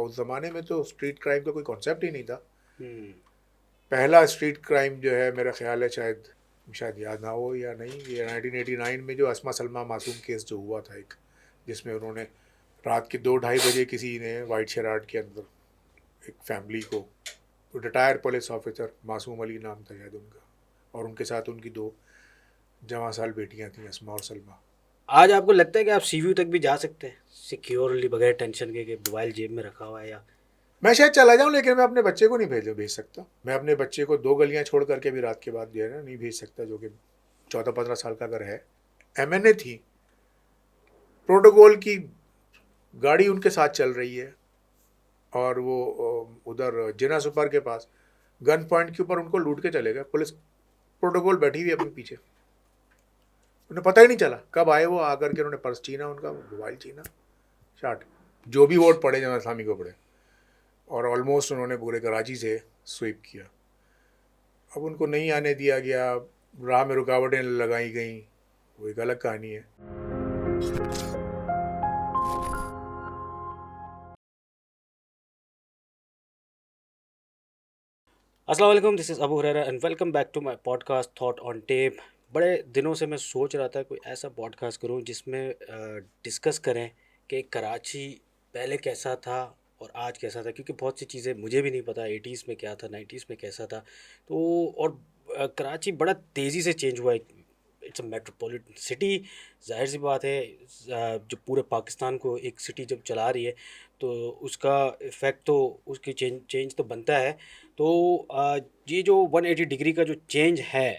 उस ज़माने में तो स्ट्रीट क्राइम का कोई कॉन्सेप्ट ही नहीं था। हम्म। पहला स्ट्रीट क्राइम जो है मेरा ख्याल है शायद शायद याद ना हो या नहीं, ये 1989 में जो असमा सलमा मासूम केस जो हुआ था एक, जिसमें उन्होंने रात के 2-2:30 बजे किसी ने वाइट शराट के अंदर एक फैमिली को, रिटायर्ड पुलिस ऑफिसर मासूम अली नाम था शायद उनका, और उनके साथ उनकी 2 जवां साल बेटियां थी, असमा और सलमा। आज आपको लगता है कि आप सीव्यू तक भी जा सकते हैं सिक्योरली, बगैर टेंशन के कि मोबाइल जेब में रखा हुआ है? या मैं शायद चला जाऊं, लेकिन मैं अपने बच्चे को नहीं भेज सकता। मैं अपने बच्चे को 2 गलियां छोड़ करके भी रात के बाद जो है ना नहीं भेज सकता, जो कि 14-15 साल का अगर है। एमएनए थी, प्रोटोकॉल की गाड़ी उनके साथ चल रही है, और वो उधर जिना सुपर के पास गन पॉइंट के ऊपर उनको लूट के चले गए। पुलिस प्रोटोकॉल बैठी हुई अपने पीछे, उन्हें पता ही नहीं चला कब आए वो, आकर के उन्होंने पर्स छीना, उनका मोबाइल छीना, शाट, जो भी वोट पड़े जमा इस्लामी को पड़े, और ऑलमोस्ट उन्होंने पूरे कराची से स्वीप किया। अब उनको नहीं आने दिया गया, राह में रुकावटें लगाई गई, वो एक अलग कहानी है। अस्सलाम वालेकुम, this is Abu Huraira and welcome back to my podcast thought on tape. बड़े दिनों से मैं सोच रहा था कोई ऐसा पॉडकास्ट करूं जिसमें डिस्कस करें कि कराची पहले कैसा था और आज कैसा था, क्योंकि बहुत सी चीज़ें मुझे भी नहीं पता 80s में क्या था, 90s में कैसा था। तो और कराची बड़ा तेज़ी से चेंज हुआ है। It's a metropolitan city. जाहिर सी बात है, जो पूरे पाकिस्तान को एक सिटी जब चला रही है तो उसका इफ़ेक्ट तो उसकी चेंज चेंज तो बनता है। तो ये जो 180 डिग्री का जो चेंज है,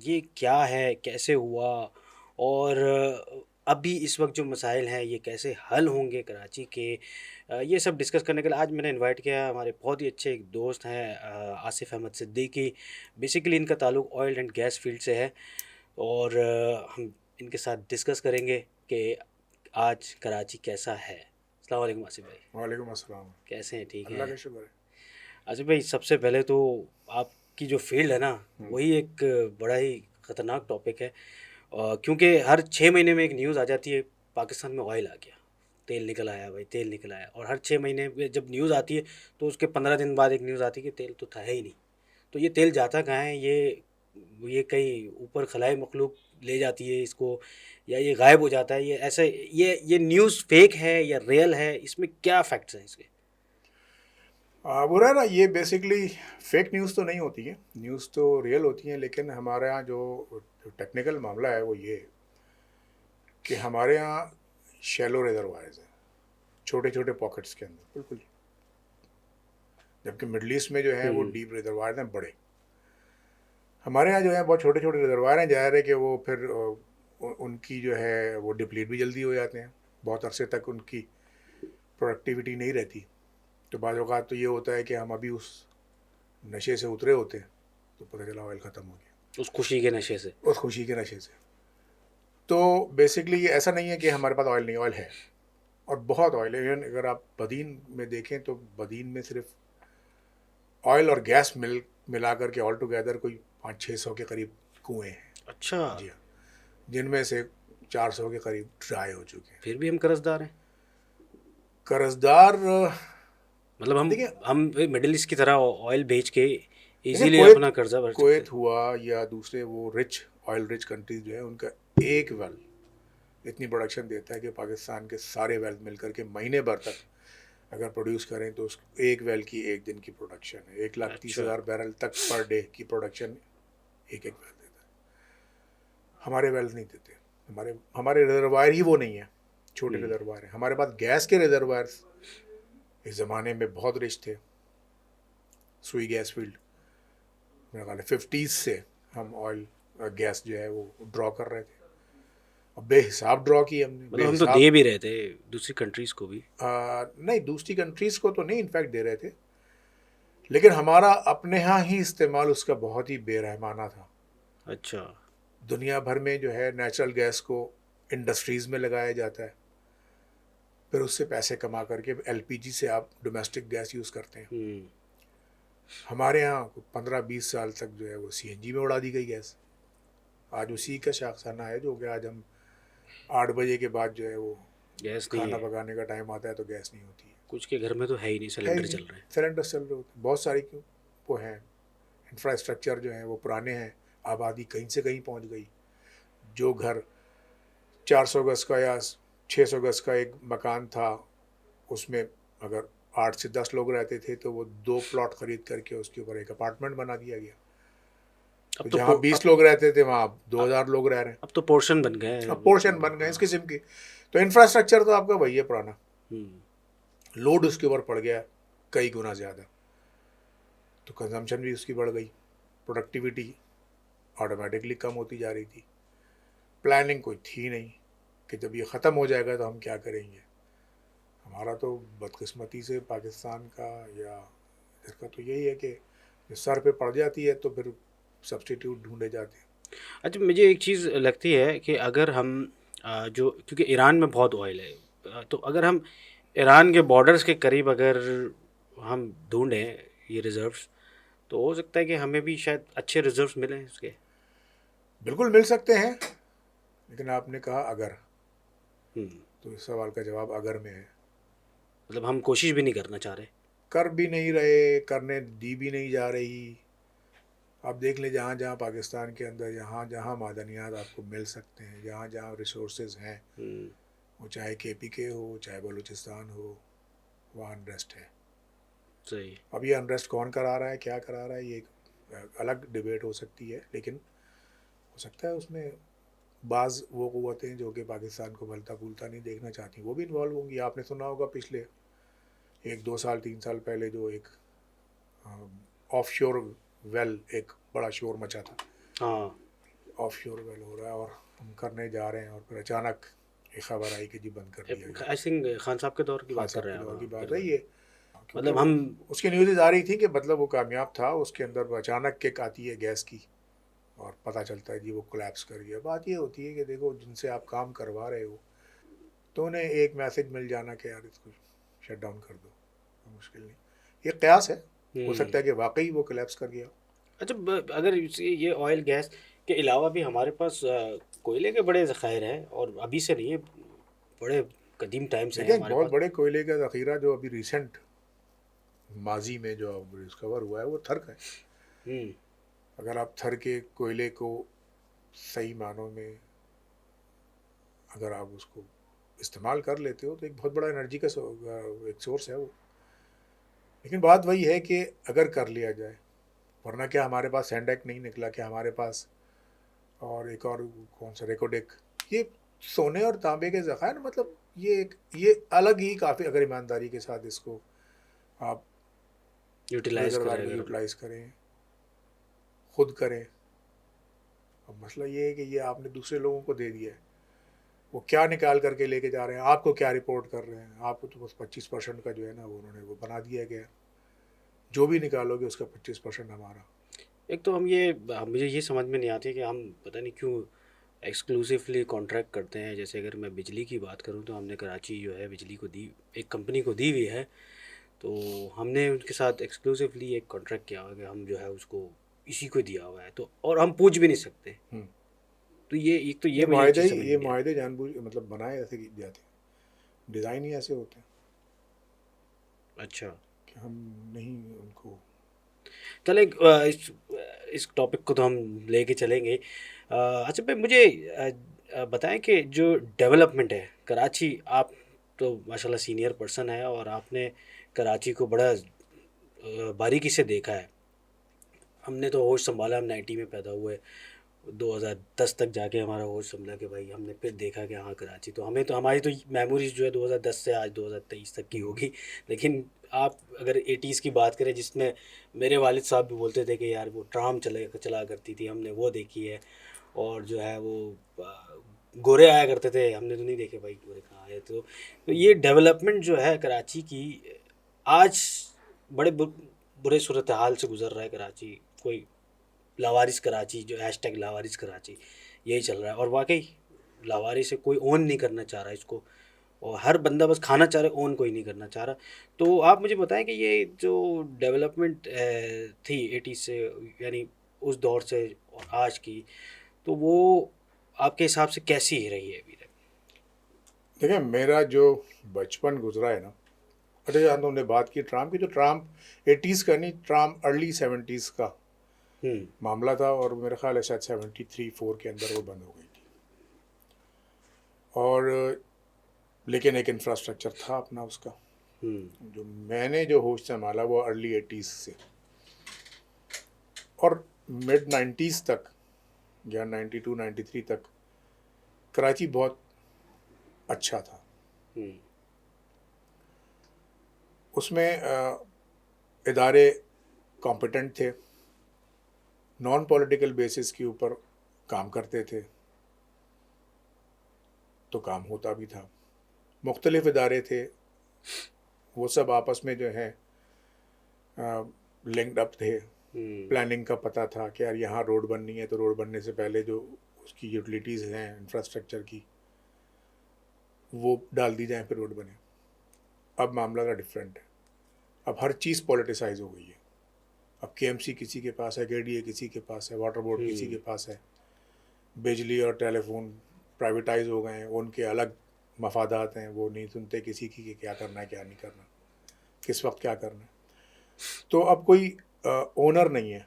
ये क्या है, कैसे हुआ, और अभी इस वक्त जो मसाइल हैं ये कैसे हल होंगे कराची के, ये सब डिस्कस करने के लिए आज मैंने इनवाइट किया हमारे बहुत ही अच्छे एक दोस्त हैं, आसिफ अहमद सिद्दीकी। बेसिकली इनका ताल्लुक ऑयल एंड गैस फील्ड से है, और हम इनके साथ डिस्कस करेंगे कि आज कराची कैसा है। अस्सलाम वालेकुम आसिफ भाई, वालेकुम अस्सलाम। कैसे हैं? ठीक अल्लाह हैं? का शुक्र है। आसिफ भाई, सबसे पहले तो आपकी जो फील्ड है ना, हम्म। वही एक बड़ा ही ख़तरनाक टॉपिक है, क्योंकि हर 6 महीने में एक न्यूज़ आ जाती है, पाकिस्तान में ऑयल आ गया, तेल निकल आया भाई, तेल निकल आया। और हर 6 महीने में जब न्यूज़ आती है तो उसके 15 दिन बाद एक न्यूज़ आती है कि तेल तो था ही नहीं। तो ये तेल जाता कहाँ है? ये कहीं ऊपर खलाई मखलूक ले जाती है इसको, या ये गायब हो जाता है? ये ऐसे ये न्यूज़ फेक है या रियल है? इसमें क्या फैक्ट्स हैं इसके? बुरा है ना, ये बेसिकली फेक न्यूज़ तो नहीं होती है, न्यूज़ तो रियल होती हैं, लेकिन हमारे यहाँ जो टेक्निकल मामला है वो ये कि हमारे यहाँ शैलो रिजर्वायर्स हैं, छोटे छोटे पॉकेट्स के अंदर बिल्कुल, जबकि मिडल ईस्ट में जो है वो हम्म। डीप रिजर्वायर हैं बड़े। हमारे यहाँ जो है बहुत छोटे छोटे रिजर्वायर हैं, जाहिर है कि वो फिर उनकी जो है वो डिप्लीट भी जल्दी हो जाते हैं, बहुत अरसे तक उनकी प्रोडक्टिविटी नहीं रहती। तो बाज़ औक़ात तो ये होता है कि हम अभी उस नशे से उतरे होते हैं तो पता चला ऑयल ख़त्म हो गया, उस खुशी के नशे से। उस खुशी के नशे से। तो बेसिकली ये ऐसा नहीं है कि हमारे पास ऑयल नहीं, ऑयल है, और बहुत ऑयल है। इवन अगर आप बदीन में देखें तो बदीन में सिर्फ ऑयल और गैस मिला करके ऑल टुगेदर कोई 500-600 के करीब कुएँ हैं। अच्छा। जी हाँ, जिनमें से 400 के करीब ड्राई हो चुके हैं। फिर भी हम कर्जदार हैं? कर्जदार मतलब देखिए, हम मिडिल ईस्ट की तरह ऑयल बेच के देखिए इजीली कुवैत अपना कर्जा भर सकते हैं? कुवैत हुआ या दूसरे वो रिच ऑयल रिच कंट्रीज जो है, उनका एक वेल इतनी प्रोडक्शन देता है कि पाकिस्तान के सारे वेल मिल करके महीने भर तक अगर प्रोड्यूस करें तो उस एक वेल की एक दिन की प्रोडक्शन है, 1,30,000 अच्छा। बैरल तक पर डे की प्रोडक्शन एक एक वेल देता है। हमारे वेल्स नहीं देते, हमारे हमारे रिजर्वायर ही वो नहीं है, छोटे हम्म। रिजर्वायर हैं। हमारे पास गैस के रिजर्वायर्स इस ज़माने में बहुत रिच थे। सुई गैस फील्ड, मेरा ख्याल है 50s से हम ऑयल गैस जो है वो ड्रॉ कर रहे थे, और बेहिसाब ड्रॉ की हमने, मतलब हम तो बेहिसाब। दे भी रहे थे दूसरी कंट्रीज़ को भी? नहीं, दूसरी कंट्रीज़ को तो नहीं इनफैक्ट दे रहे थे, लेकिन हमारा अपने यहाँ ही इस्तेमाल उसका बहुत ही बेरहमाना था। अच्छा। दुनिया भर में जो है नेचुरल गैस को इंडस्ट्रीज़ में लगाया जाता है, फिर उससे पैसे कमा करके एलपीजी से आप डोमेस्टिक गैस यूज़ करते हैं। हम्म। हमारे यहाँ 15-20 साल तक जो है वो सीएनजी में उड़ा दी गई गैस। आज उसी का शाखसाना है जो कि आज हम 8 बजे के बाद जो है वो गैस नहीं खाना है? पकाने का टाइम आता है तो गैस नहीं होती है। कुछ के घर में तो है ही नहीं, है ही सिलेंडर नहीं, चल रहे हैं। सिलेंडर चल रहे होते हैं। बहुत सारी वो हैं, इंफ्रास्ट्रक्चर जो है वो पुराने हैं, आबादी कहीं से कहीं पहुंच गई। जो घर 400 गज का या 600 गज का एक मकान था, उसमें अगर 8 से 10 लोग रहते थे तो वो 2 प्लॉट खरीद करके उसके ऊपर एक अपार्टमेंट बना दिया गया। अब तो तो जहाँ 20 लोग रहते थे वहाँ 2000 लोग रह रहे हैं। अब तो पोर्शन बन गए हैं अब वो। पोर्शन बन गए इस किस्म की। तो इंफ्रास्ट्रक्चर तो आपका वही है पुराना, हम्म। लोड उसके ऊपर पड़ गया कई गुना ज़्यादा, तो कंजम्पशन भी उसकी बढ़ गई, प्रोडक्टिविटी ऑटोमेटिकली कम होती जा रही थी। प्लानिंग कोई थी नहीं कि जब ये ख़त्म हो जाएगा तो हम क्या करेंगे। हमारा तो बदकिस्मती से पाकिस्तान का या इसका तो यही है कि जो सर पे पड़ जाती है तो फिर सब्स्टिट्यूट ढूंढे जाते हैं। अच्छा, मुझे एक चीज़ लगती है कि अगर हम जो, क्योंकि ईरान में बहुत ऑयल है, तो अगर हम ईरान के बॉर्डर्स के करीब अगर हम ढूंढें ये रिज़र्व्स, तो हो सकता है कि हमें भी शायद अच्छे रिज़र्व्स मिलें उसके। बिल्कुल मिल सकते हैं, लेकिन आपने कहा अगर, हम्म। तो इस सवाल का जवाब अगर में है। मतलब हम कोशिश भी नहीं करना चाह रहे। कर भी नहीं रहे, करने दी भी नहीं जा रही। आप देख लें जहाँ जहाँ पाकिस्तान के अंदर जहाँ जहाँ मादनियात आपको मिल सकते हैं, जहाँ जहाँ रिसोर्सेज हैं, हम्म। वो चाहे KPK हो चाहे बलूचिस्तान हो, वहाँ अनरेस्ट है। सही। अब ये अनरेस्ट कौन करा रहा है, क्या करा रहा है, ये एक अलग डिबेट हो सकती है, लेकिन हो सकता है उसमें बाज़ वो क़ुव्वतें जो कि पाकिस्तान को भलता फूलता नहीं देखना चाहती वो भी इन्वॉल्व होंगी। आपने सुना होगा पिछले 1-2 साल 3 साल पहले जो एक ऑफ शोर वेल, एक बड़ा शोर मचा था, हाँ। ऑफ शोर वेल हो रहा है और हम करने जा रहे हैं, और फिर अचानक एक खबर आई कि जी बंद कर दिया गया। आई थिंक खान साहब के दौर की खान बात कर साहब रहे के हैं दौर आप। की हाँ, बात बिल्कुल। रही है, क्योंकि मतलब हम, उसकी न्यूज़ आ रही थी कि मतलब वो कामयाब था, उसके अंदर अचानक किक आती है गैस की और पता चलता है जी वो कोलैप्स कर गया। बात ये होती है कि देखो जिनसे आप काम करवा रहे हो तो उन्हें एक मैसेज मिल जाना कि यार इसको शट डाउन कर दो, मुश्किल नहीं। ये कयास है, हो सकता है कि वाकई वो कोलैप्स कर गया। अच्छा, अगर ये ऑयल गैस के अलावा भी हमारे पास कोयले के बड़े ज़खायर हैं, और अभी से नहीं है, बड़े कदीम टाइम से हैं देखें हमारे बहुत पास। बड़े कोयले का ज़ख़ीरा जो अभी रिसेंट माजी में जो डिस्कवर हुआ है वो थर का है। हम्म। अगर आप थर के कोयले को सही मानों में अगर आप उसको इस्तेमाल कर लेते हो तो एक बहुत बड़ा एनर्जी का एक सोर्स है वो। लेकिन बात वही है कि अगर कर लिया जाए, वरना क्या हमारे पास सैंडेक नहीं निकला, क्या हमारे पास और एक और कौन सा रेकोडेक, ये सोने और तांबे के ज़खायर, मतलब ये अलग ही काफ़ी, अगर ईमानदारी के साथ इसको आप यूटिलाइज करें रिजर्वायर में अगर हम। यूटिलाइज़ करें, खुद करें। अब मसला ये है कि ये आपने दूसरे लोगों को दे दिया है, वो क्या निकाल करके लेके जा रहे हैं, आपको क्या रिपोर्ट कर रहे हैं। आपको तो बस 25% का जो है ना वो उन्होंने वो बना दिया गया, जो भी निकालोगे उसका 25% हमारा। एक तो मुझे ये समझ में नहीं आती है कि हम पता नहीं क्यों एक्सक्लूसिवली कॉन्ट्रैक्ट करते हैं। जैसे अगर मैं बिजली की बात करूं तो हमने कराची जो है बिजली को दी, एक कंपनी को दी हुई है, तो हमने उनके साथ एक्सक्लूसिवली एक कॉन्ट्रैक्ट किया हुआ है कि हम जो है उसको इसी को दिया हुआ है, तो और हम पूछ भी नहीं सकते। हम्म। तो ये एक तो ये मुझे चीज़ समझ में ये नहीं माहदे जानबूझ मतलब बनाए ऐसे जाते हैं, डिज़ाइन ही ऐसे होते हैं आती। अच्छा। कि हम नहीं उनको। चल एक इस टॉपिक को तो हम लेके चलेंगे। अच्छा भाई, मुझे बताएं कि जो डेवलपमेंट है कराची, आप तो माशाल्लाह सीनियर पर्सन है और आपने कराची को बड़ा बारीकी से देखा है। हमने तो होश संभाला, हम 90 में पैदा हुए, 2010 तक जाके हमारा होश संभला कि भाई हमने फिर देखा कि हाँ कराची, तो हमें तो हमारी तो मेमोरीज जो है 2010 से आज 2023 तक की होगी। लेकिन आप अगर 80s की बात करें, जिसमें मेरे वालिद साहब भी बोलते थे कि यार वो ट्राम चला करती थी, हमने वो देखी है। और जो है वो गोरे आया करते थे, हमने तो नहीं देखे भाई गोरे कहाँ आए। तो ये डेवलपमेंट जो है कराची की, आज बड़े बुरे सूरत हाल से गुजर रहा है कराची। कोई लावारिस कराची, जो हैशटैग लावारिस कराची, यही चल रहा है। और वाकई लावारिस से कोई ओन नहीं करना चाह रहा है इसको, और हर बंदा बस खाना चाह रहा है, ओन कोई नहीं करना चाह रहा। तो आप मुझे बताएं कि ये जो डेवलपमेंट थी 80 से, यानी उस दौर से और आज की, तो वो आपके हिसाब से कैसी रही है अभी तक? देखें मेरा जो बचपन गुजरा है ना, अच्छा जहाँ तुमने बात की ट्राम की, तो ट्राम 80s का नहीं, ट्राम अर्ली 70s का मामला था, और मेरा ख्याल है शायद 73-4 के अंदर वो बंद हो गई थी। और लेकिन एक इंफ्रास्ट्रक्चर था अपना उसका। जो मैंने जो होश संभाला वो अर्ली 80s से, और मिड 90s तक या 92-93 तक कराची बहुत अच्छा था। उसमें इदारे कॉम्पिटेंट थे, नॉन पॉलिटिकल बेसिस के ऊपर काम करते थे, तो काम होता भी था। मुख्तलिफ इदारे थे, वो सब आपस में जो है लिंक्ड अप थे। प्लानिंग का पता था कि यार यहाँ रोड बननी है, तो रोड बनने से पहले जो उसकी यूटिलिटीज़ हैं इंफ्रास्ट्रक्चर की, वो डाल दी जाए फिर रोड बने। अब मामला का डिफरेंट है, अब हर चीज़ पॉलिटिसाइज हो गई है। अब केएमसी किसी के पास है, केडीए किसी के पास है, वाटर बोर्ड किसी के पास है, बिजली और टेलीफोन प्राइवेटाइज हो गए हैं, उनके अलग मफादात हैं, वो नहीं सुनते किसी की कि क्या करना है क्या नहीं करना, किस वक्त क्या करना है। तो अब कोई ओनर नहीं है,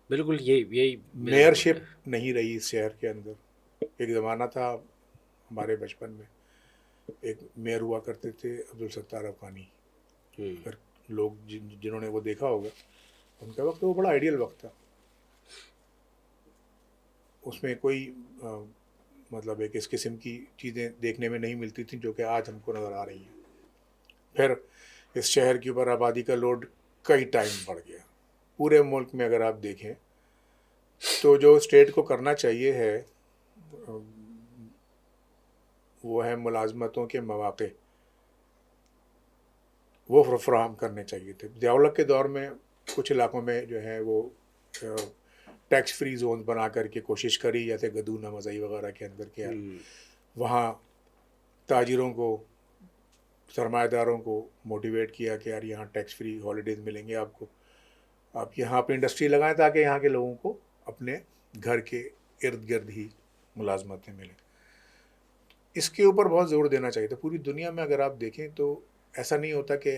बिल्कुल यही यही मेयरशिप नहीं रही इस शहर के अंदर। एक ज़माना था हमारे बचपन में, एक मेयर हुआ करते थे अब्दुल सत्तार अफगानी। अगर लोग जिन्होंने वो देखा होगा, उनका वक्त वो बड़ा आइडियल वक्त था। उसमें कोई मतलब एक इस किस्म की चीज़ें देखने में नहीं मिलती थी जो कि आज हमको नज़र आ रही हैं। फिर इस शहर के ऊपर आबादी का लोड कई टाइम बढ़ गया। पूरे मुल्क में अगर आप देखें तो जो स्टेट को करना चाहिए है वो है मुलाजमतों के मौक़े, वो फराहम करने चाहिए थे। ज़ियाउल हक़ के दौर में कुछ इलाकों में जो है वो टैक्स फ्री जोन बना करके कोशिश करी, जैसे गदूना मज़ई वगैरह के अंदर किया। वहाँ ताजिरों को, सरमाएदारों को मोटिवेट किया कि यार यहाँ टैक्स फ्री हॉलीडेज़ मिलेंगे आपको, आप यहाँ अपनी इंडस्ट्री लगाएं ताकि यहाँ के लोगों को अपने घर के इर्द गिर्द ही मुलाजमतें मिलें। इसके ऊपर बहुत ज़ोर देना चाहिए था। पूरी दुनिया में अगर आप देखें तो ऐसा नहीं होता कि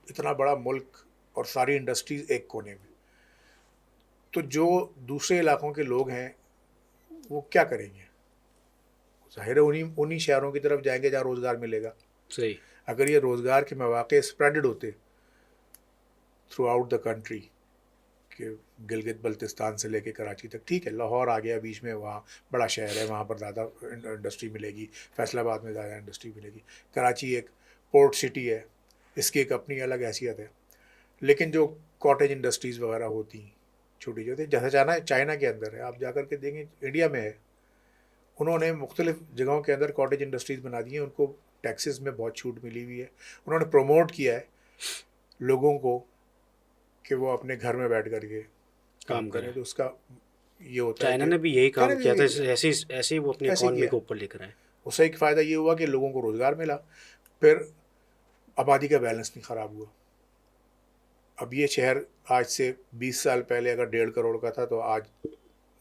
इतना बड़ा मुल्क और सारी इंडस्ट्रीज़ एक कोने में, तो जो दूसरे इलाकों के लोग हैं वो क्या करेंगे? ज़ाहिर है उन्हीं शहरों की तरफ जाएंगे जहाँ रोज़गार मिलेगा। सही। अगर ये रोज़गार के मौक़े स्प्रेडेड होते थ्रू आउट द कंट्री, कि गिलगित बल्तिस्तान से लेके कराची तक, ठीक है लाहौर आ गया बीच में, वहाँ बड़ा शहर है, वहाँ पर ज़्यादा इंडस्ट्री मिलेगी, फैसलाबाद में ज़्यादा इंडस्ट्री मिलेगी, कराची एक पोर्ट सिटी है, इसकी एक अपनी अलग हैसियत है। लेकिन जो कॉटेज इंडस्ट्रीज़ वगैरह होती छोटी छोटी, जैसे चाइना के अंदर है, आप जा कर के देखें, इंडिया में है, उन्होंने मुख्तलिफ जगहों के अंदर कॉटेज इंडस्ट्रीज़ बना दी हैं, उनको टैक्सेस में बहुत छूट मिली हुई है। उन्होंने प्रमोट किया है लोगों को कि वो अपने घर में बैठ करके काम करें, तो उसका ये होता है। चाइना ने भी यही काम चाइना ने किया था, भी ऐसे ही वो अपनी ऐसे इकॉनमी किया। को ऊपर लेकर आए। उससे एक फ़ायदा ये हुआ कि लोगों को रोज़गार मिला, फिर आबादी का बैलेंस नहीं ख़राब हुआ। अब ये शहर आज से 20 साल पहले अगर 1.5 करोड़ का था, तो आज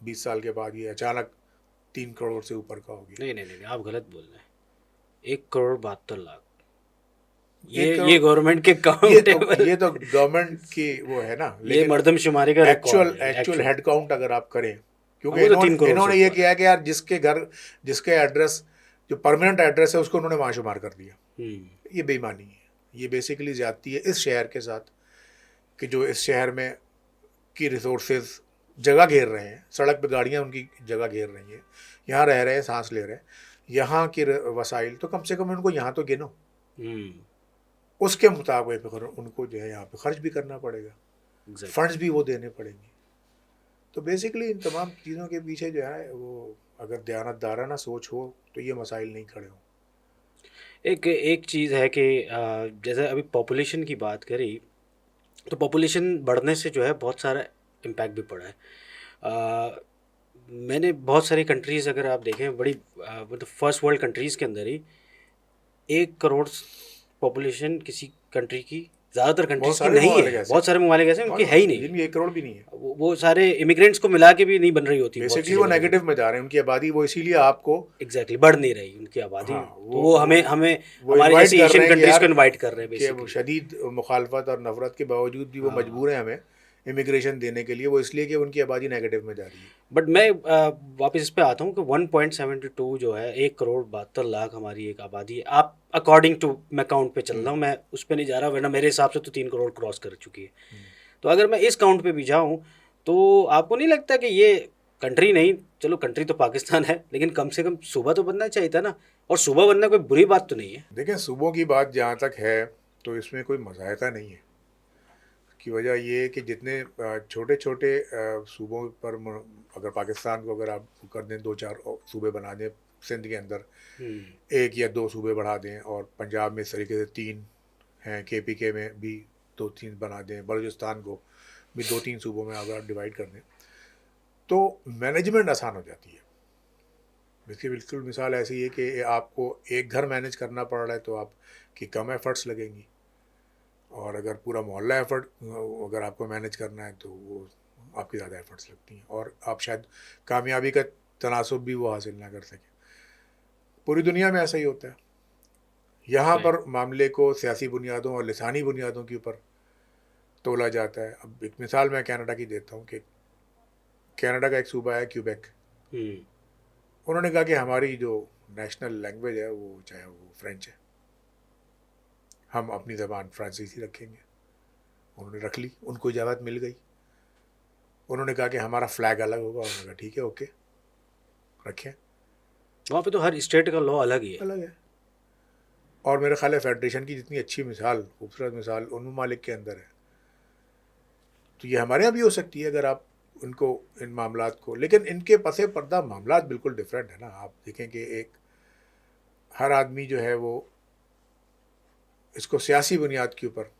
20 साल के बाद ये अचानक 3 करोड़ से ऊपर का हो गया। नहीं, आप गलत बोल रहे हैं। 1,72,00,000 एक ये गवर्नमेंट के काउंटेबल, ये तो गवर्नमेंट की वो है ना, ये लेकिन मर्दमशुमारी का रिकॉर्ड है एक्चुअल हेड काउंट अगर आप करें, क्योंकि वो तो 3 करोड़ इन्होंने से ये ऊपर किया कि यार जिसके एड्रेस जो परमानेंट एड्रेस है उसको उन्होंने वहाँ शुमार कर दिया। ये बेईमानी है, ये बेसिकली ज़्यादती है इस शहर के साथ, कि जो इस शहर में की रिसोर्सेज जगह घेर रहे हैं, सड़क पे गाड़ियाँ उनकी जगह घेर रही हैं, यहाँ रह रहे हैं, सांस ले रहे हैं, यहाँ के वसाइल तो कम से कम उनको यहाँ तो गिनो, उसके मुताबिक उनको जो है यहाँ पे खर्च भी करना पड़ेगा, फंड्स भी वो देने पड़ेंगे। तो बेसिकली इन तमाम चीज़ों के पीछे जो है वो अगर दयानतदाराना सोच हो तो ये मसाइल नहीं खड़े हों। एक चीज़ है कि जैसे अभी पॉपुलेशन की बात करी, तो पॉपुलेशन बढ़ने से जो है बहुत सारा इम्पैक्ट भी पड़ा है। मैंने बहुत सारी कंट्रीज़ अगर आप देखें, बड़ी मतलब फर्स्ट वर्ल्ड कंट्रीज़ के अंदर ही 1 करोड़ पॉपुलेशन किसी कंट्री की ज़्यादातर कंट्रीज की सारे नहीं ममालिक है, ऐसे बहुत सारे ममालिक ऐसे हैं, उनकी है ही नहीं। जिनकी 1 करोड़ भी नहीं है। वो सारे इमिग्रेंट्स को मिला के भी नहीं बन रही होती बहुत सी बेसिकली वो जगह पे। नेगेटिव में जा रहे हैं, उनकी आबादी वो इसीलिए आपको, एग्जैक्टली बढ़ नहीं रही उनकी आबादी। हाँ तो वो हमें हमें वो हमारी इनवाइट जैसी कर एशियन रहे हैं कि कंट्रीज को यार, इनवाइट कर रहे हैं कि वो बेसिकली। शदीद मुखालफत और नफरत के बावजूद भी वो हाँ, मजबूर हैं हमें इमिग्रेशन देने के लिए, वो इसलिए कि उनकी आबादी नेगेटिव में जा रही है। बट मैं वापस इस पे आता हूँ कि 1.72 जो है 1 करोड़ 72 लाख हमारी एक आबादी है। आप अकॉर्डिंग टू मैं काउंट पे चल रहा हूँ, मैं उस पे नहीं जा रहा, वरना मेरे हिसाब से तो 3 करोड़ क्रॉस कर चुकी है। तो अगर मैं इस काउंट पे भी जाऊँ तो आपको नहीं लगता कि ये कंट्री नहीं, चलो कंट्री तो पाकिस्तान है, लेकिन कम से कम सूबा तो बनना चाहिए था ना। और सूबा बनना कोई बुरी बात तो नहीं है। देखें, सूबों की बात जहाँ तक है तो इसमें कोई मज़ायता नहीं है। की वजह ये है कि जितने छोटे छोटे सूबों पर अगर पाकिस्तान को अगर आप कर दें, 2-4 सूबे बना दें सिंध के अंदर, हम्म 1 या 2 सूबे बढ़ा दें, और पंजाब में इस तरीके से 3 हैं, KPK में भी 2-3 बना दें, बलूचिस्तान को भी 2-3 सूबों में अगर डिवाइड कर दें तो मैनेजमेंट आसान हो जाती है। इसकी बिल्कुल मिसाल ऐसी है कि आपको एक घर मैनेज करना पड़ रहा है तो आपकी कम एफर्ट्स लगेंगी, और अगर पूरा मोहल्ला एफर्ट अगर आपको मैनेज करना है तो वो आपकी ज़्यादा एफर्ट्स लगती हैं, और आप शायद कामयाबी का तनासुब भी वो हासिल ना कर सकें। पूरी दुनिया में ऐसा ही होता है। यहाँ राइट। पर मामले को सियासी बुनियादों और लिसानी बुनियादों के ऊपर तोला जाता है। अब एक मिसाल मैं कनाडा की देता हूँ कि कनाडा का एक सूबा है क्यूबेक। हम्म उन्होंने कहा कि हमारी जो नेशनल लैंग्वेज है वो चाहे वो फ्रेंच है, हम अपनी ज़बान फ्रांसीसी रखेंगे। उन्होंने रख ली, उनको इजाज़त मिल गई। उन्होंने कहा कि हमारा फ्लैग अलग होगा, उन्होंने कहा ठीक है, ओके, रखें, वहाँ पे तो हर स्टेट का लॉ अलग ही है। अलग है। और मेरे ख्याल है फेडरेशन की जितनी अच्छी मिसाल, खूबसूरत मिसाल उन ममालिक के अंदर है, तो ये हमारे यहाँ भी हो सकती है अगर आप उनको इन मामलात को, लेकिन इनके पसे पर्दा मामलात बिल्कुल डिफरेंट है ना। आप देखें कि एक हर आदमी जो है वो इसको सियासी बुनियाद के ऊपर,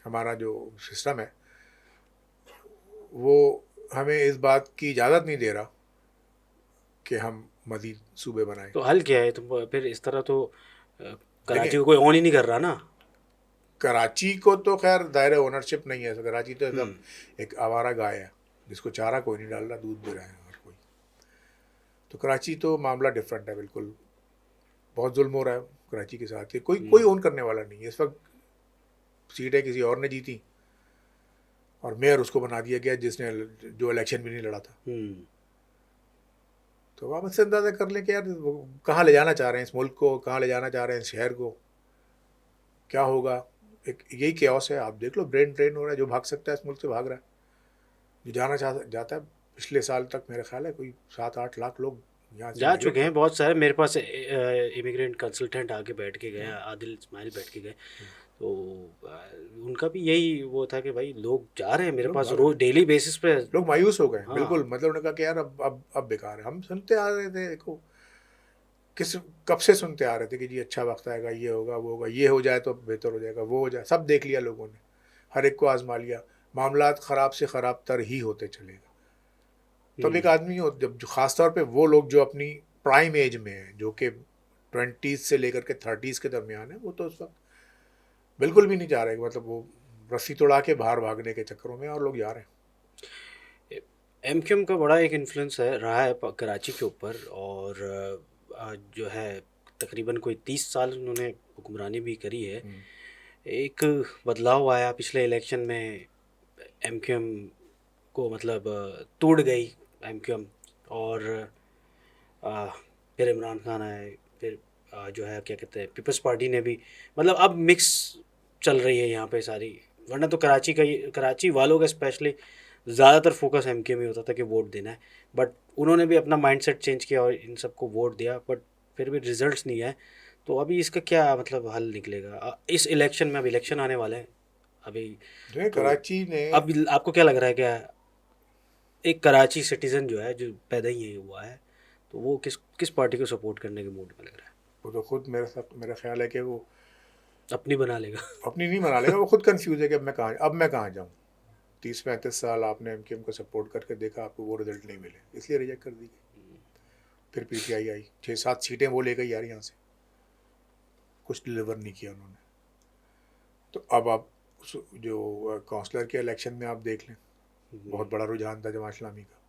हमारा जो सिस्टम है वो हमें इस बात की इजाज़त नहीं दे रहा कि हम मज़ीद सूबे बनाएं। तो हल क्या है? तो फिर इस तरह तो देखें, कराची को कोई ऑन ही नहीं कर रहा ना। कराची को तो खैर दायरे ओनरशिप नहीं है, तो कराची तो सब हम्म एक आवारा गाय है जिसको चारा कोई नहीं डाल रहा, दूध दे रहा है हर कोई। तो कराची तो मामला डिफरेंट है बिल्कुल, बहुत जुल्म हो रहा है कराची के साथ, कि कोई कोई हम्म ओन करने वाला नहीं है इस वक्त। सीटें किसी और ने जीती और मेयर उसको बना दिया गया जिसने जो इलेक्शन भी नहीं लड़ा था। हम्म तो आप इससे अंदाज़ा कर लें कि यार वो कहाँ ले जाना चाह रहे हैं इस मुल्क को, कहाँ ले जाना चाह रहे हैं इस शहर को, क्या होगा। एक यही केओस है। आप देख लो, ब्रेन ड्रेन हो रहा है। जो भाग सकता है इस मुल्क से भाग रहा है, जो जाना चाह जाता है। पिछले साल तक मेरे ख्याल है कोई 7-8 लाख लोग यहाँ से जा माइग्रेट चुके हुए। हैं बहुत सारे। मेरे पास इमिग्रेंट कंसल्टेंट आके बैठ के गए, आदिल इस्माइल बैठ के गए। तो उनका भी यही वो था कि भाई लोग जा रहे हैं मेरे लोग पास भाग रहे रोज हैं, डेली बेसिस पे। लोग मायूस हो गए हाँ। बिल्कुल। मतलब उन्होंने कहा कि यार अब बेकार है। हम सुनते आ रहे थे, देखो किस कब से सुनते आ रहे थे कि जी अच्छा वक्त आएगा, ये होगा वो होगा, ये हो जाए तो बेहतर हो जाएगा, वो हो जाए। सब देख लिया लोगों ने, हर एक को आजमा लिया। मामलात ख़राब से ख़राब तर ही होते चलेगा। तब एक हम्म आदमी हो, जब जो ख़ासतौर पे वो लोग जो अपनी प्राइम एज में हैं, जो कि 20s से लेकर के 30s के दरमियान है, वो तो उस वक्त बिल्कुल भी नहीं जा रहे। मतलब वो रस्सी तोड़ा के बाहर भागने के चक्करों में और लोग जा रहे हैं। एमक्यूएम का बड़ा एक इन्फ्लुएंस है रहा है कराची के ऊपर। और जो है तकरीबन कोई 30 साल उन्होंने हुक्मरानी भी करी है। एक बदलाव आया पिछले इलेक्शन में, एमक्यूएम को मतलब टूट गई एमक्यूएम। और आ, फिर इमरान खान आए, फिर जो है क्या कहते हैं पीपल्स पार्टी ने भी, मतलब अब मिक्स चल रही है यहाँ पे सारी। वरना तो कराची वालों का स्पेशली ज़्यादातर फोकस एमक्यूएम में होता था कि वोट देना है। बट उन्होंने भी अपना माइंडसेट चेंज किया और इन सबको वोट दिया, बट फिर भी रिजल्ट्स नहीं आए। तो अभी इसका क्या मतलब हल निकलेगा इस इलेक्शन में? अब इलेक्शन आने वाले हैं अभी। जो है तो कराची ने, अब आपको क्या लग रहा है, क्या एक कराची सिटीज़न जो है जो पैदा ही यही हुआ है, तो वो किस किस पार्टी को सपोर्ट करने के मूड में लग रहा है? वो तो खुद मेरे साथ, मेरा ख्याल है कि वो अपनी बना लेगा। अपनी नहीं मना लेगा। वो खुद कंफ्यूज है कि अब मैं कहाँ जाऊँ। 30-35 साल आपने एमकेएम को सपोर्ट करके देखा, आपको वो रिजल्ट नहीं मिले, इसलिए रिजेक्ट कर दी गई। फिर पीटीआई आई, 6-7 सीटें वो ले गई यार यहाँ से, कुछ डिलीवर नहीं किया उन्होंने। तो अब आप जो काउंसलर के इलेक्शन में आप देख लें, बहुत बड़ा रुझान था जमात इस्लामी का,